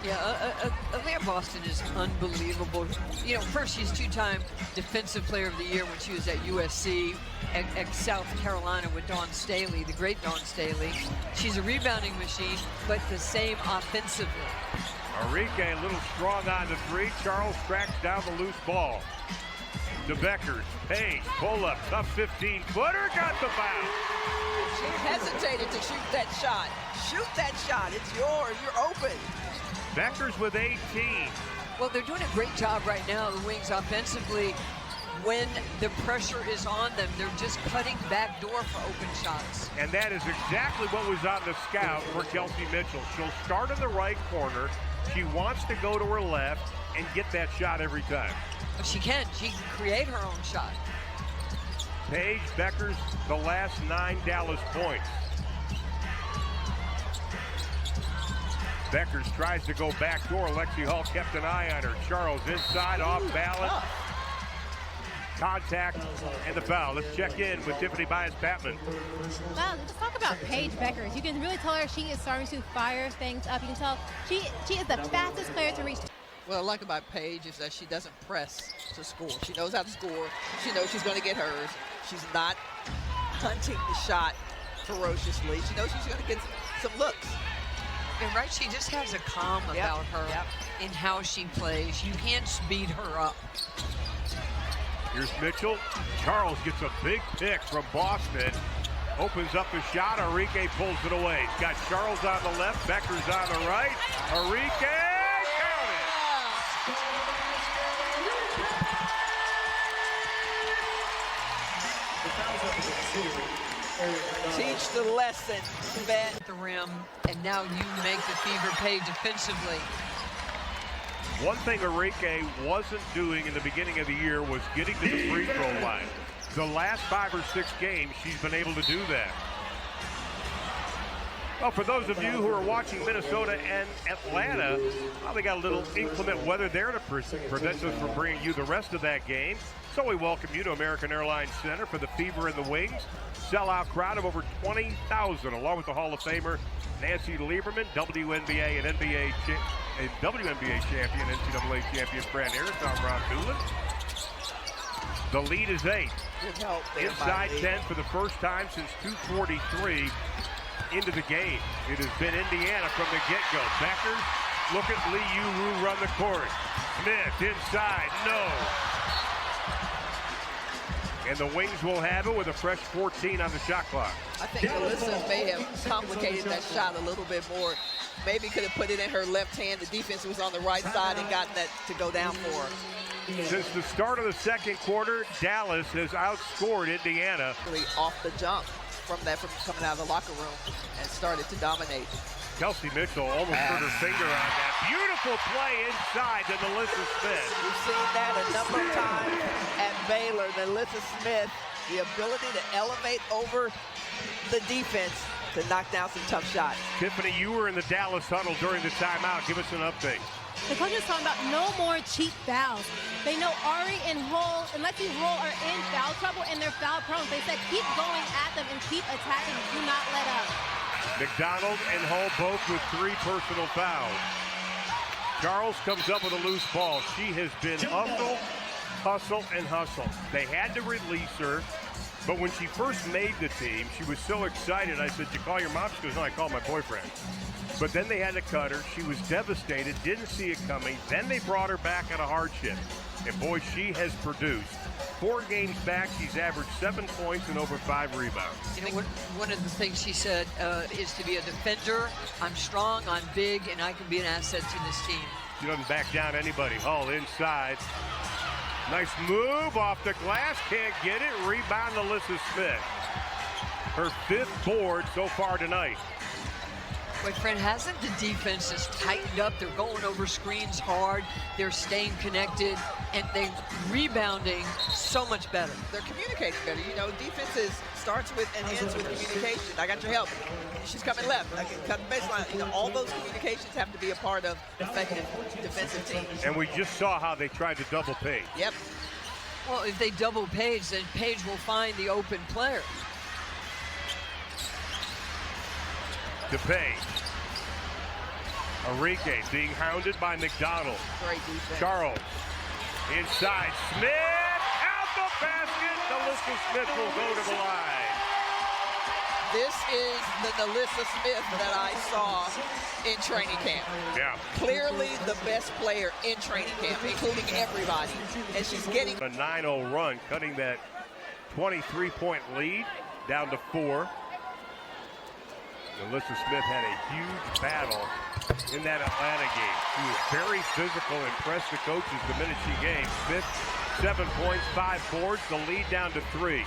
Yeah, Aliyah Boston is unbelievable. You know, first, she's two-time Defensive Player of the Year when she was at USC, at South Carolina with Dawn Staley, the great Dawn Staley. She's a rebounding machine, but the same offensively. Arike a little strong on the three. Charles tracks down the loose ball. To Beckers. Page, pull up, tough 15-footer, got the foul. She hesitated to shoot that shot. Shoot that shot. It's yours. You're open. Beckers with 18. Well, they're doing a great job right now, the Wings offensively. When the pressure is on them, they're just cutting back door for open shots. And that is exactly what was on the scout for Kelsey Mitchell. She'll start in the right corner. She wants to go to her left and get that shot every time. She can. She can create her own shot. Paige, Beckers, the last 9 Dallas points. Beckers tries to go back door. Lexi Hall kept an eye on her. Charles inside, off balance. Contact and the foul. Let's check in with Tiffany Bias-Patman. Well, let's talk about Paige Beckers. You can really tell her she is starting to fire things up. You can tell she is the fastest player to reach. What I like about Paige is that she doesn't press to score. She knows how to score. She knows she's going to get hers. She's not hunting the shot ferociously. She knows she's going to get some looks. And right, she just has a calm about her in how she plays. You can't speed her up. Here's Mitchell. Charles gets a big pick from Boston. Opens up the shot. Arike pulls it away. He's got Charles on the left. Beckers on the right. Arike. Teach the lesson, vet. The rim, and now you make the Fever pay defensively. One thing Arike wasn't doing in the beginning of the year was getting to the free throw line. The last 5 or 6 games, she's been able to do that. Well, for those of you who are watching Minnesota and Atlanta, well, they got a little inclement weather there to prevent us from bringing you the rest of that game. So we welcome you to American Airlines Center for the Fever and the Wings. Sellout crowd of over 20,000, along with the Hall of Famer Nancy Lieberman, WNBA and WNBA champion, NCAA champion Fran Harris. I'm Ron Doolin. The lead is 8. Inside 10 for the first time since 2:43 into the game. It has been Indiana from the get-go. Beckers, look at Lee Yu-Ru run the court. Smith inside, no. And the Wings will have it with a fresh 14 on the shot clock. I think Alyssa may have complicated that shot a little bit more. Maybe could have put it in her left hand. The defense was on the right side and gotten that to go down for her. Since the start of the second quarter, Dallas has outscored Indiana. Really off the jump from coming out of the locker room and started to dominate. Kelsey Mitchell almost put her finger on that. Beautiful play inside to Melissa Smith. We've seen that a number of times at Baylor. Melissa Smith, the ability to elevate over the defense to knock down some tough shots. Tiffany, you were in the Dallas huddle during the timeout. Give us an update. The coach is talking about no more cheap fouls. They know Ari and Hull and Lexi Hull are in foul trouble and they're foul prone. They said keep going at them and keep attacking. Do not let up. McDonald and Hull both with 3 personal fouls. Charles comes up with a loose ball. She has been hustle, and hustle. They had to release her, but when she first made the team, she was so excited. I said, "Did you call your mom?" She goes, "No, I called my boyfriend." But then they had to cut her. She was devastated, didn't see it coming. Then they brought her back on a hardship. And boy, she has produced. 4 games back, she's averaged 7 points and over 5 rebounds. You know, one of the things she said is to be a defender. I'm strong, I'm big, and I can be an asset to this team. She doesn't back down anybody. Hull inside. Nice move off the glass. Can't get it. Rebound Alyssa Smith. Her 5th board so far tonight. Wait, friend, hasn't the defense just tightened up? They're going over screens hard. They're staying connected, and they're rebounding so much better. They're communicating better. You know, defenses starts with and ends with communication. I got your help. She's coming left. I can cut the baseline. You know, all those communications have to be a part of effective defensive teams. And we just saw how they tried to double Paige. Yep. Well, if they double Paige, then Paige will find the open player. To Paige. Enrique being hounded by McDonald. Great defense. Charles inside. Smith out the basket. Alyssa Smith will go to the line. This is the Alyssa Smith that I saw in training camp. Yeah. Clearly the best player in training camp, including everybody. And she's getting A 9-0 run, cutting that 23-point lead down to 4. Alyssa Smith had a huge battle in that Atlanta game. She was very physical, impressed the coaches the minute she came. Smith, 7 points, 5 boards, the lead down to 3.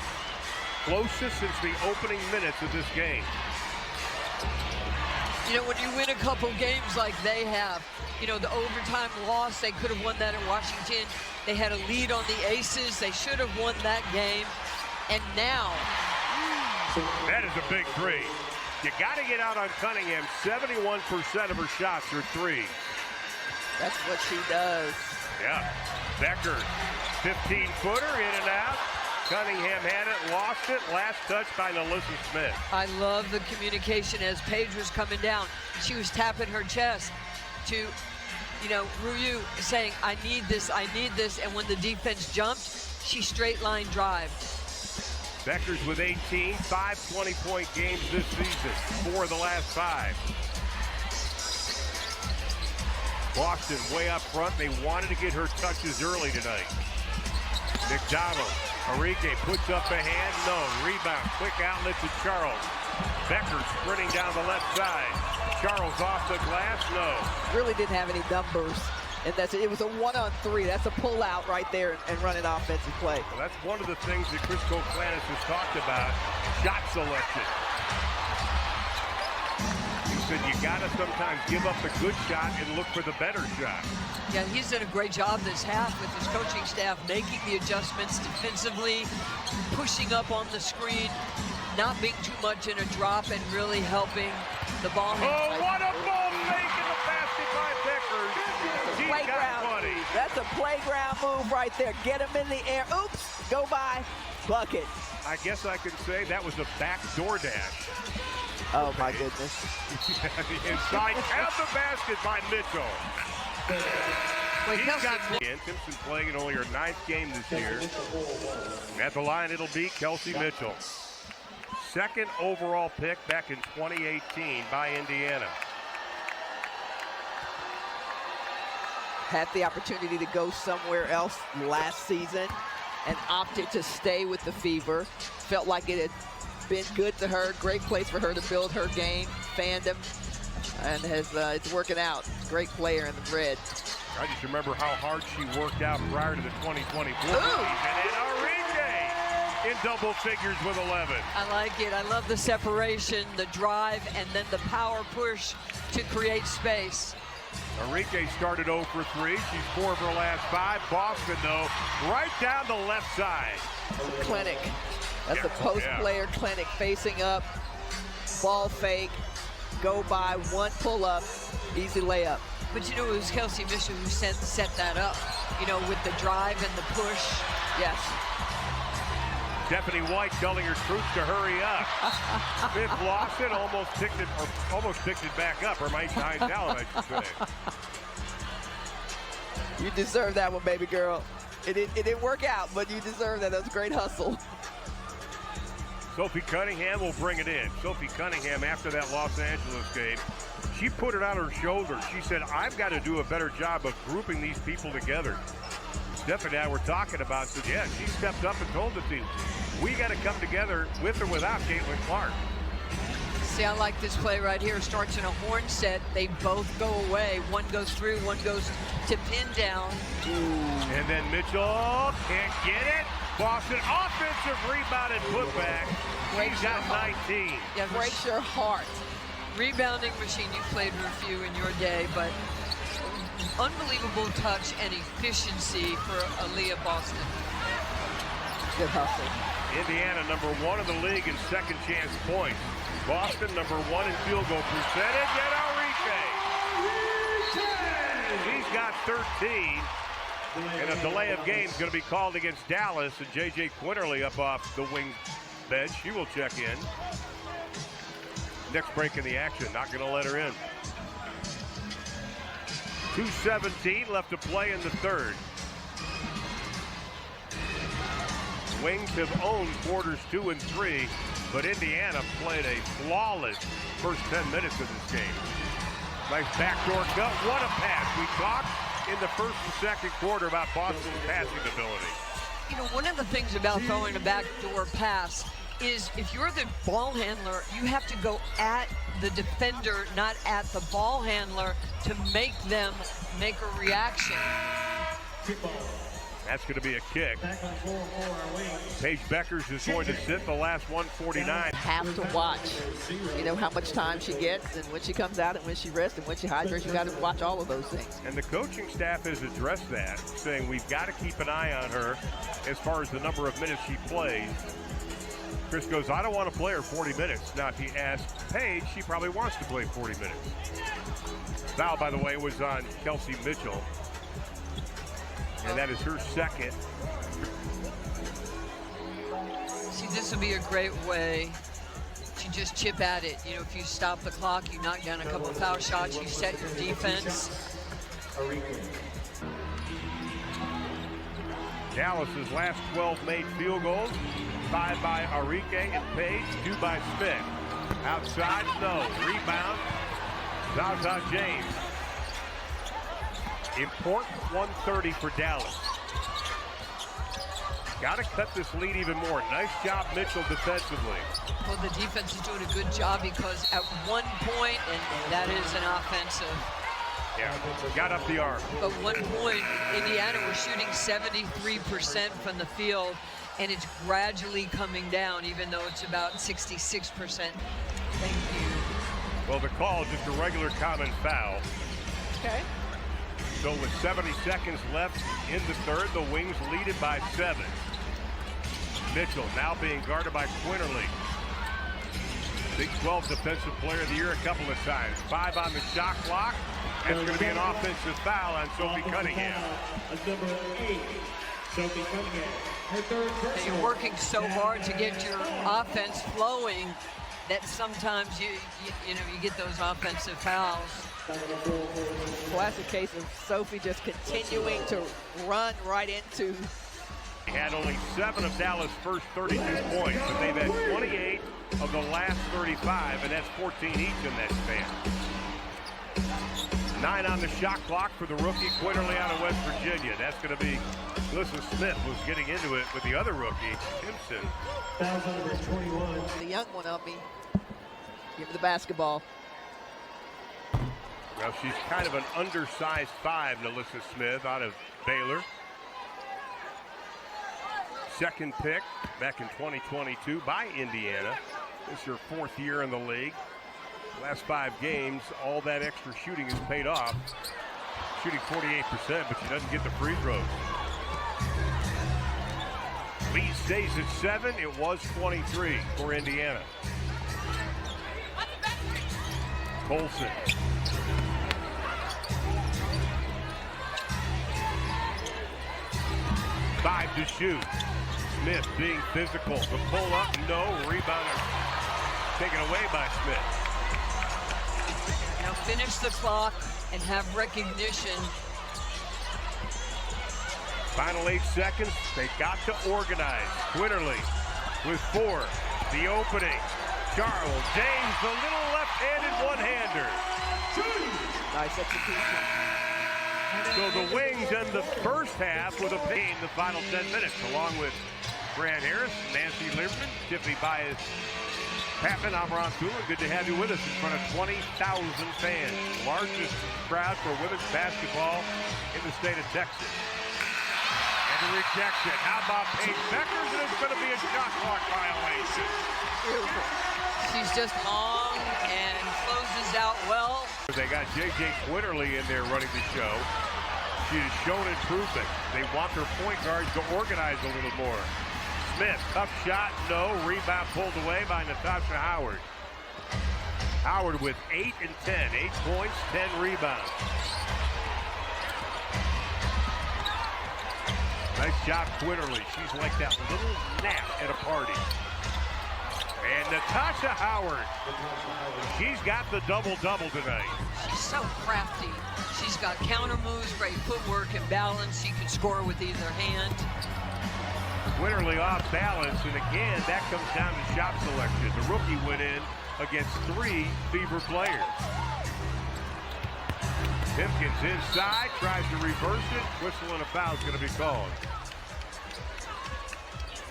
Closest since the opening minutes of this game. You know, when you win a couple games like they have, you know, the overtime loss, they could have won that in Washington. They had a lead on the Aces. They should have won that game. And now. That is a big 3. You got to get out on Cunningham. 71% of her shots are 3. That's what she does. Yeah. Becker, 15-footer, in and out. Cunningham had it, lost it. Last touch by Alyssa Smith. I love the communication as Paige was coming down. She was tapping her chest to, you know, Ryu saying, I need this, I need this. And when the defense jumped, she straight line drived. Becker's with 18, 5 20-point games this season, 4 of the last 5. Boston way up front. They wanted to get her touches early tonight. McDonald, Enrique puts up a hand, no. Rebound, quick outlet to Charles. Becker sprinting down the left side. Charles off the glass, no. Really didn't have any numbers. And it was a 1-on-3. That's a pull-out right there and run an offensive play. Well, that's one of the things that Chris Koklanis has talked about, shot selection. He said you got to sometimes give up the good shot and look for the better shot. Yeah, he's done a great job this half with his coaching staff, making the adjustments defensively, pushing up on the screen, not being too much in a drop, and really helping the ball. Oh, what a ball fake in the basket by Becker. That's a playground move right there. Get him in the air. Oops, go by, bucket. I guess I could say that was a backdoor dash. Oh, my goodness. Inside out the basket by Mitchell. Wait, He's got Simpson playing in only her 9th game this year. At the line, it'll be Kelsey Mitchell. 2nd overall pick back in 2018 by Indiana. Had the opportunity to go somewhere else last season and opted to stay with the Fever. Felt like it had been good to her, great place for her to build her game, fandom, and it's working out. Great player in the red. I just remember how hard she worked out prior to the 2024 season. And Enrique in double figures with 11. I like it. I love the separation, the drive, and then the power push to create space. Enrique started 0 for 3. She's 4 of her last 5. Boston, though, right down the left side. Clinic. That's a post player clinic, facing up, ball fake, go by, one pull up, easy layup. But you know, it was Kelsey Mitchell who set that up, you know, with the drive and the push. Yes. Stephanie White telling her troops to hurry up. Smith lost it, almost picked it back up. Or Mike Hines Allen, I should say. You deserve that one, baby girl. It didn't work out, but you deserve that. That was a great hustle. Sophie Cunningham will bring it in. Sophie Cunningham, after that Los Angeles game, she put it on her shoulders. She said, I've got to do a better job of grouping these people together. Stephanie and I were talking about, said, yeah, she stepped up and told the team, we got to come together with or without Caitlin Clark. See, I like this play right here. Starts in a horn set. They both go away. One goes through, one goes to pin down. And then Mitchell can't get it. Boston offensive rebound and putback. She's got 19. Yeah, breaks your heart Rebounding machine. You played with a few in your day, but unbelievable touch and efficiency for Aaliyah Boston. Good hustle. Indiana, number 1 in the league in second chance points. Boston, number 1 in field goal percentage, and Enrique. He's got 13. And a delay of game is going to be called against Dallas, and J.J. Quinterly up off the wing bench. She will check in. Next break in the action, not going to let her in. 2:17 left to play in the third. Wings have owned quarters 2 and 3, but Indiana played a flawless first 10 minutes of this game. Nice backdoor cut. What a pass. We talked in the first and second quarter about Boston's passing ability. You know, one of the things about throwing a backdoor pass is if you're the ball handler, you have to go at the defender, not at the ball handler, to make them make a reaction. That's going to be a kick. Paige Beckers is going to sit the last 149. Have to watch, you know, how much time she gets and when she comes out and when she rests and when she hydrates. You got to watch all of those things. And the coaching staff has addressed that, saying we've got to keep an eye on her as far as the number of minutes she plays. Chris goes, I don't want to play her 40 minutes. Now, if he asks Paige, she probably wants to play 40 minutes. Foul, by the way, was on Kelsey Mitchell. And that is her second. See, this would be a great way to just chip at it. You know, if you stop the clock, you knock down a couple of foul shots, you set your defense. Dallas's last 12 made field goals. 5 by Enrique and Paige, 2 by Smith. Outside, no. Rebound, Zaza James. Important 130 for Dallas. Got to cut this lead even more. Nice job, Mitchell, defensively. Well, the defense is doing a good job because at one point, and that is an offensive. Yeah, got up the arm. But 1 point, Indiana was shooting 73% from the field, and it's gradually coming down, even though it's about 66%. Thank you. Well, the call is just a regular common foul. Okay. So with 70 seconds left in the third, the Wings lead it by 7. Mitchell now being guarded by Quinterly. Big 12 Defensive Player of the Year a couple of times. 5 on the shot clock. That's going to be an offensive foul on Sophie Cunningham. Number 8, Sophie Cunningham. Her third personal. You're working so hard to get your offense flowing that sometimes you get those offensive fouls. Classic case of Sophie just continuing to run right into. They had only 7 of Dallas' first 32 points, but they've had 28 of the last 35, and that's 14 each in that span. 9 on the shot clock for the rookie Quinterly out of West Virginia. That's going to be Alyssa Smith was getting into it with the other rookie, Simpson. 21. The young one of me. Give me the basketball. Well, she's kind of an undersized 5, Alyssa Smith out of Baylor. Second pick back in 2022 by Indiana. This is her 4th year in the league. Last 5 games, all that extra shooting has paid off. Shooting 48%, but she doesn't get the free throws. Lead stays at 7. It was 23 for Indiana. Colson. Five to shoot. Smith being physical. The pull up, no. Rebound taken away by Smith. Now finish the clock and have recognition. Final 8 seconds. They got to organize. Quinterly with 4. The opening. Charles James, the little left-handed one-hander. Nice execution. So the Wings end the first half with a pain the final 10 minutes, along with Fran Harris, Nancy Lieberman, Tiffany Baez, Patman, Amarantula. Good to have you with us in front of 20,000 fans. Largest crowd for women's basketball in the state of Texas. And the rejection. How about Paige Beckers? And it's going to be a shot clock violation. Beautiful. She's just long and closes out well. They got J.J. Quinterly in there running the show. She has shown improvement. They want their point guards to organize a little more. Smith, tough shot, no. Rebound pulled away by Natasha Howard. Howard with 8 and 10. 8 points, 10 rebounds. Nice job, Quinterly. She's like that little gnat at a party. And Natasha Howard, she's got the double-double tonight. She's so crafty. She's got counter moves, great footwork and balance. She can score with either hand. Quinterly off balance, and again, that comes down to shot selection. The rookie went in against 3 Fever players. Simpkins inside, tries to reverse it. Whistle and a foul is going to be called.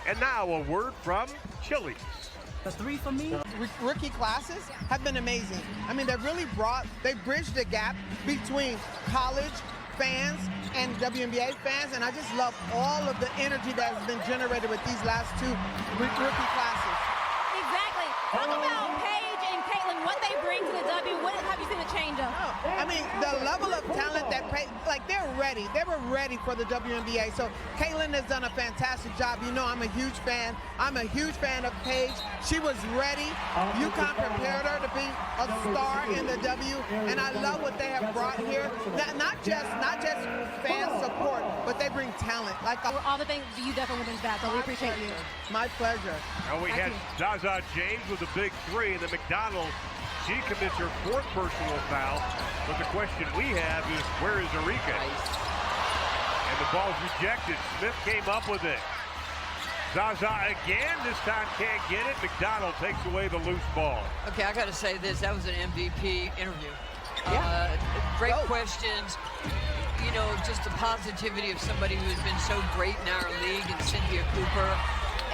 And now a word from Chili's. The 3 for me. Rookie classes have been amazing. I mean, they bridged the gap between college fans and WNBA fans, and I just love all of the energy that has been generated with these last 2 rookie classes. Exactly. Talk about Paige and Caitlin, what they bring to the W. What have you seen a change of? I mean, the level of talent that they're ready. They were ready for the WNBA. So Caitlin has done a fantastic job. You know, I'm a huge fan. I'm a huge fan of Paige. She was ready. UConn prepared her to be a star in the W, and I love what they have brought here. Not just fan support, but they bring talent. Like All the things you definitely women's back, so we appreciate you. My pleasure. Now we had Zaza James with a big 3, and then McDonald, she commits her 4th personal foul. But the question we have is, where is Arika? And the ball's rejected. Smith came up with it. Zaza again, this time can't get it. McDonald takes away the loose ball. Okay, I got to say this. That was an MVP interview. Yeah. Great questions. You know, just the positivity of somebody who has been so great in our league, and Cynthia Cooper.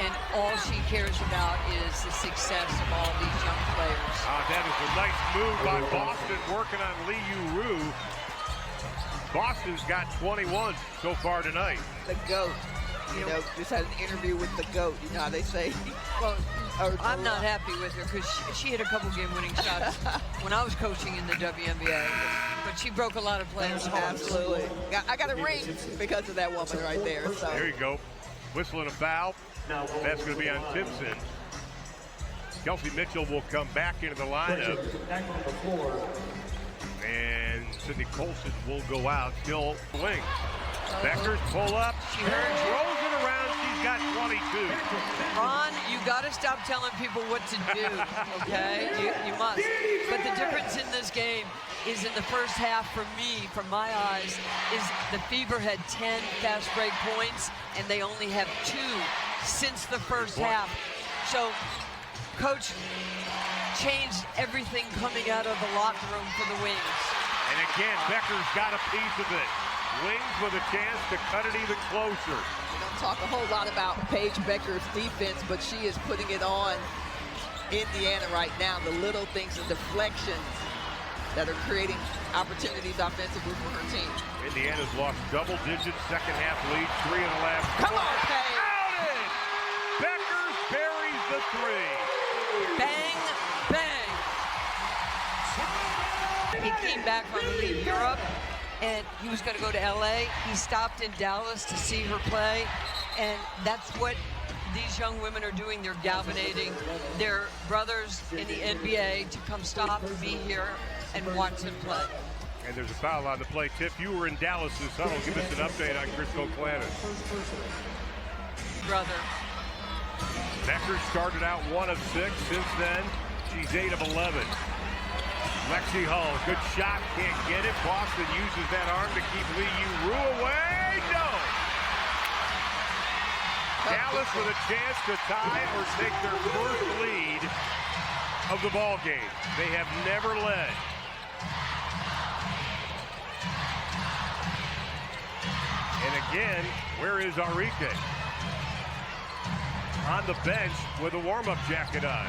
And all she cares about is the success of all these young players. That is a nice move by Boston, working on Lee Yu-Roo. Boston's got 21 so far tonight. The GOAT. You know, just had an interview with the GOAT. You know how they say? Well, I'm not happy with her because she hit a couple game-winning shots when I was coaching in the WNBA. But she broke a lot of players' hearts. Absolutely. I got a ring because of that woman right there. So. There you go. Whistle and a foul. That's going to be on Timpson. Kelsey Mitchell will come back into the lineup. And Sydney Colson will go out. Still wing. Beckers pull up. She heard you. Throws it around. She's got 22. Ron, you got to stop telling people what to do, okay? You must. But the difference in this game is in the first half, for me, from my eyes, is the Fever had 10 fast break points, and they only have 2 since the first half. So, Coach changed everything coming out of the locker room for the Wings. And again, Becker's got a piece of it. Wings with a chance to cut it even closer. We don't talk a whole lot about Paige Becker's defense, but she is putting it on Indiana right now. The little things, the deflections that are creating opportunities offensively for her team. Indiana's lost double digits, second half lead, 3 in the last. Come on, Paige! Outed! Beckers buries the 3. Bang, bang. He came back from Europe, and he was going to go to LA. He stopped in Dallas to see her play, and that's what these young women are doing. They're galvanizing their brothers in the NBA to come stop and be here and watch them play. And there's a foul on the play. Tiff, you were in Dallas this summer. Give us an update on Crystal Clannis. Brother. Becker started out 1 of 6. Since then, she's 8 of 11. Lexi Hull, good shot, can't get it. Boston uses that arm to keep Lee Yu-Roo away. No! Dallas with a chance to tie or take their first lead of the ball game. They have never led. And again, where is Arike? On the bench with a warm-up jacket on.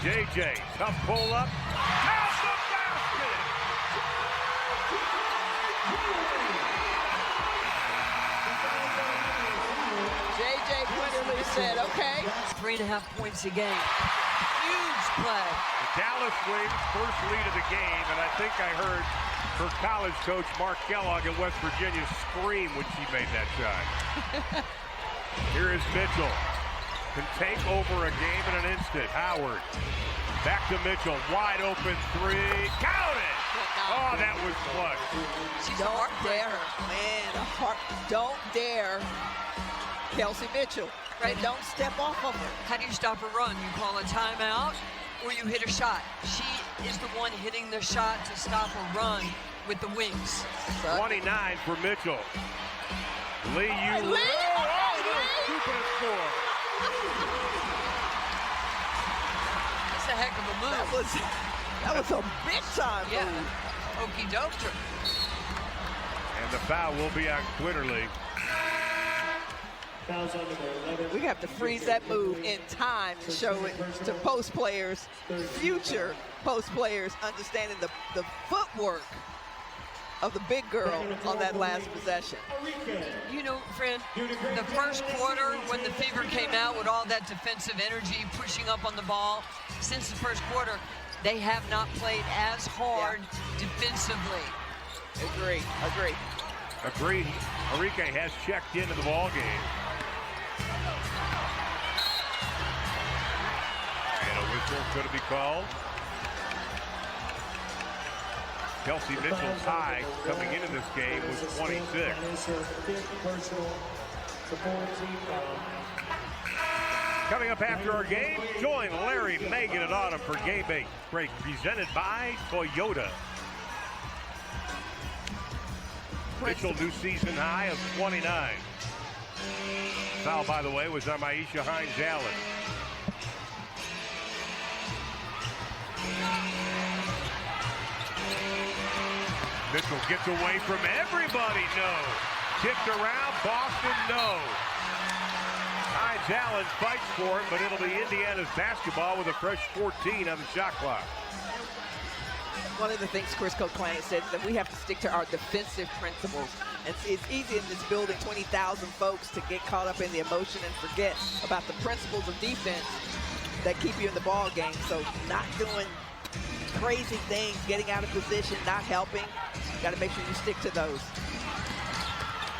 JJ, tough pull up. Out the basket! JJ Jay Quinterly said, okay. 3.5 points a game. Huge play. The Dallas Wings first lead of the game, and I think I heard her college coach Mark Kellogg at West Virginia scream when she made that shot. Here is Mitchell. Can take over a game in an instant. Howard. Back to Mitchell. Wide open three. Count it! Oh, that was clutch. Don't dare, man. Don't dare Kelsey Mitchell. Right? Don't step off of her. How do you stop a run? You call a timeout or you hit a shot. She is the one hitting the shot to stop a run with the Wings. 29 for Mitchell. Lee, you Lee! stupid score. That's a heck of a move. That was a big time move. Okey doke. And the foul will be on Quinterly. We have to freeze that move in time and show it to post players, future post players, understanding the footwork of the big girl on that last possession. You know, friend, the first quarter when the Fever came out with all that defensive energy, pushing up on the ball, since the first quarter, they have not played as hard defensively. Agree. Agreed. Enrique has checked into the ball game. And a whistle going to be called. Kelsey Mitchell's high coming into this game was 26. Coming up after our game, join Larry, Megan, and Autumn for Game Break presented by Toyota. Mitchell, new season high of 29. Foul, by the way, was on Maisha Hines-Allen. Mitchell gets away from everybody. No. Tipped around. Boston, no. Hines-Allen fights for it, but it'll be Indiana's basketball with a fresh 14 on the shot clock. One of the things Chris Coklani said is that we have to stick to our defensive principles. And it's easy in this building, 20,000 folks, to get caught up in the emotion and forget about the principles of defense that keep you in the ball game. So not doing crazy things, getting out of position, not helping. Got to make sure you stick to those.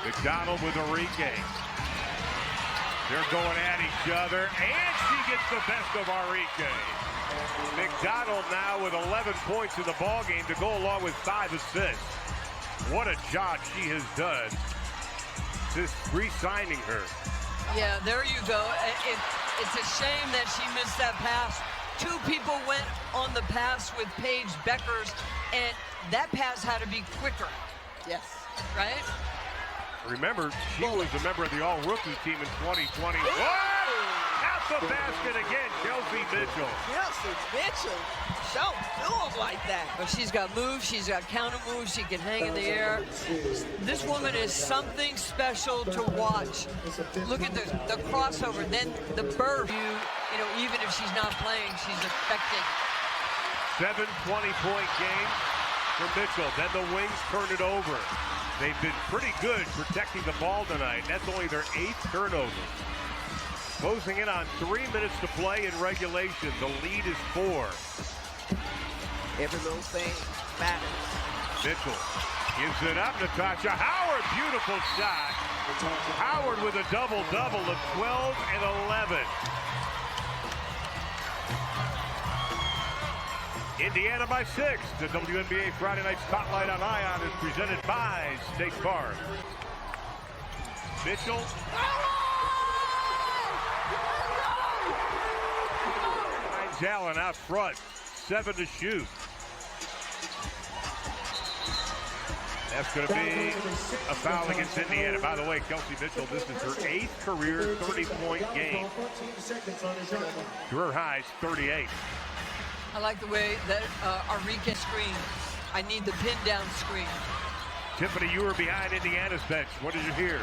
McDonald with Enrique. They're going at each other, and she gets the best of Enrique. McDonald now with 11 points in the ball game to go along with 5 assists. What a job she has done since re-signing her. Yeah, there you go. It's a shame that she missed that pass. 2 people went on the pass with Paige Beckers, and that pass had to be quicker. Yes. Right? Remember, she was a member of the all-rookie team in 2020. At the basket again, Kelsey Mitchell. Kelsey Mitchell. Don't do him like that. But she's got moves, she's got counter moves, she can hang in the air. This woman is something special to watch. Look at the crossover, then the burst. You know, even if she's not playing, she's affecting. 7 20-point game for Mitchell. Then the Wings turn it over. They've been pretty good protecting the ball tonight. That's only their 8th turnover. Closing in on 3 minutes to play in regulation. The lead is 4. Every little thing matters. Mitchell gives it up. Natasha Howard, beautiful shot. Howard with a double-double of 12 and 11. Indiana by 6. The WNBA Friday Night Spotlight on Ion is presented by State Farm. Mitchell. Hines-Allen out front. 7 to shoot. That's going to be a foul against Indiana. By the way, Kelsey Mitchell, this is her 8th career 30-point game. Career highs 38. I like the way that Enrique screen. I need the pin down screen. Tiffany, you were behind Indiana's bench. What did you hear?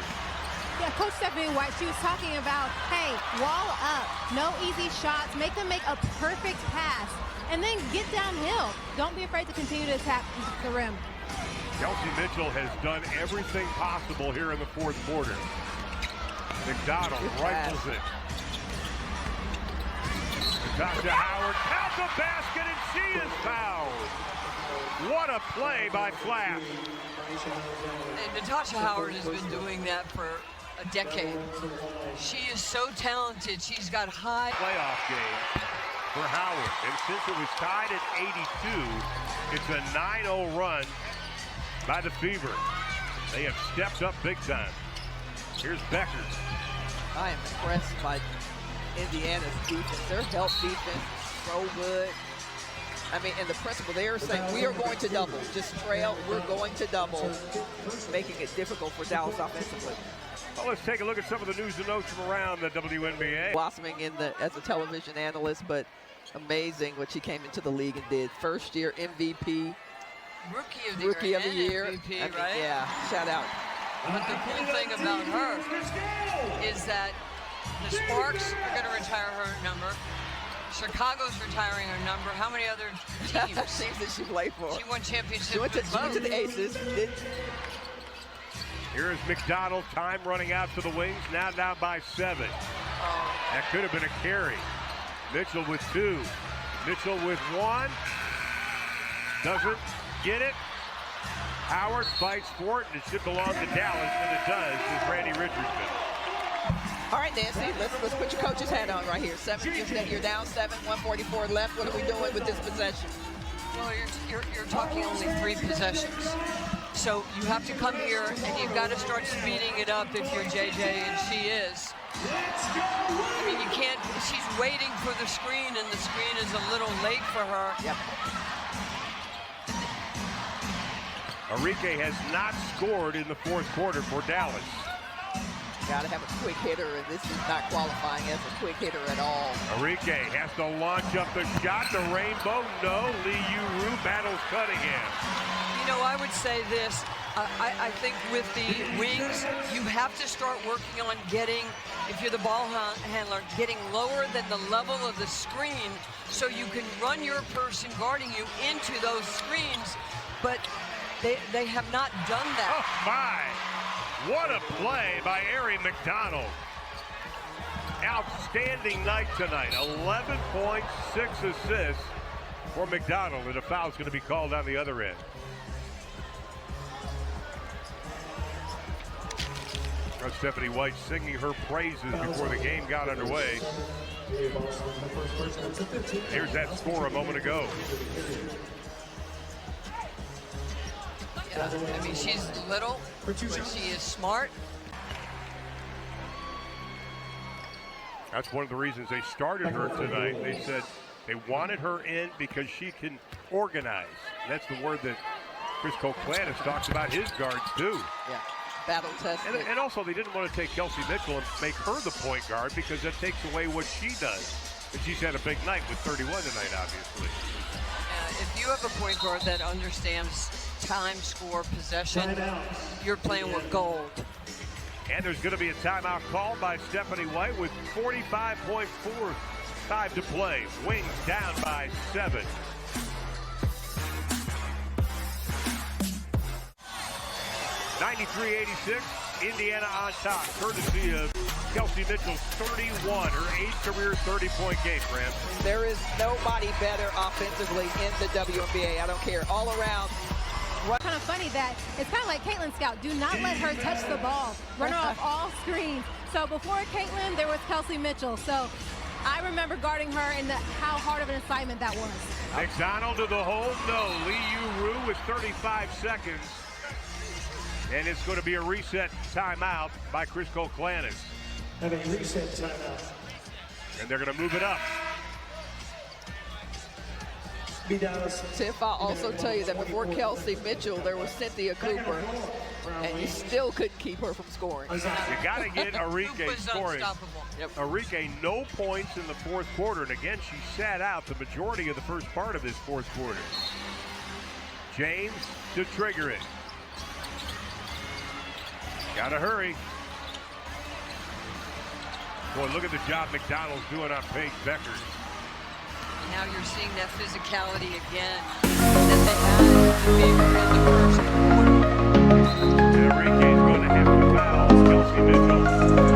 Yeah, Coach Stephanie White, she was talking about, hey, wall up, no easy shots, make them make a perfect pass, and then get downhill. Don't be afraid to continue to attack the rim. Kelsey Mitchell has done everything possible here in the 4th quarter. McDonald rifles it. Natasha Howard counts the basket, and she is fouled. What a play by Flash. And Natasha Howard has been doing that for a decade. She is so talented. She's got high Playoff game for Howard. And since it was tied at 82, it's a 9-0 run by the Fever. They have stepped up big time. Here's Becker. I am impressed by Indiana's defense. Their help defense is so good. I mean, and the principal, they are saying, we are going to double. Just trail, we're going to double, making it difficult for Dallas offensively. Well, let's take a look at some of the news and notes from around the WNBA. Blossoming as a television analyst, but amazing what she came into the league and did. First year MVP. Rookie of the year. MVP, I mean, right? Yeah, shout out. But the cool thing about her is that the Sparks are going to retire her number. Chicago's retiring her number. How many other teams? Teams that she played for. She won championships. She went to the Aces. Here is McDonald. Time running out to the wings. Now down by 7. That could have been a carry. Mitchell with 2. Mitchell with 1. Doesn't get it. Howard fights for it, and it should belong to Dallas, and it does with Randy Richardson. All right, Nancy, let's put your coach's hat on right here. You're down 7, 144 left. What are we doing with this possession? Well, you're talking only 3 possessions. So you have to come here, and you've got to start speeding it up if you're JJ, and she is. I mean, you can't, she's waiting for the screen, and the screen is a little late for her. Yep. Enrique has not scored in the 4th quarter for Dallas. Got to have a quick hitter, and this is not qualifying as a quick hitter at all. Enrique has to launch up the shot. The rainbow, no. Lee Yu-Ru battles Cunningham. You know, I would say this. I think with the wings, you have to start working on getting, if you're the ball handler, getting lower than the level of the screen so you can run your person guarding you into those screens. But they have not done that. Oh, my. What a play by Ari McDonald. Outstanding night tonight. 11 points, 6 assists for McDonald, and a foul's going to be called on the other end. Stephanie White singing her praises before the game got underway. Here's that score a moment ago. Yeah, I mean, she's little, but she is smart. That's one of the reasons they started her tonight. They said they wanted her in because she can organize. That's the word that Chris Koklanis talks about his guards too. Yeah, battle tested. And also they didn't want to take Kelsey Mitchell and make her the point guard because that takes away what she does. And she's had a big night with 31 tonight, obviously. If you have a point guard that understands time, score, possession, you're playing with gold. And there's going to be a timeout called by Stephanie White with 45.45 to play. Wings down by 7. (93-86), Indiana on top, courtesy of Kelsey Mitchell's 31, her 8th career 30-point game, Fran. There is nobody better offensively in the WNBA. I don't care. All around. It's kind of funny that it's kind of like Caitlin Scout. Do not let her touch the ball. Run her off all screens. So before Caitlin, there was Kelsey Mitchell. So I remember guarding her and how hard of an assignment that was. McDonald to the hole, no. Lee Yu-Ru with 35 seconds. And it's going to be a reset timeout by Chris Koklanis. And a reset timeout. And they're going to move it up. Tiff, I'll also tell you that before Kelsey Mitchell, there was Cynthia Cooper, and you still couldn't keep her from scoring. You got to get Enrique scoring. Yep. Enrique, no points in the 4th quarter, and again, she sat out the majority of the first part of this 4th quarter. James to trigger it. Got to hurry. Boy, look at the job McDonald's doing on Paige Becker. Now you're seeing that physicality again that they had in the first quarter. Enrique's going to have to foul Kelsey Mitchell.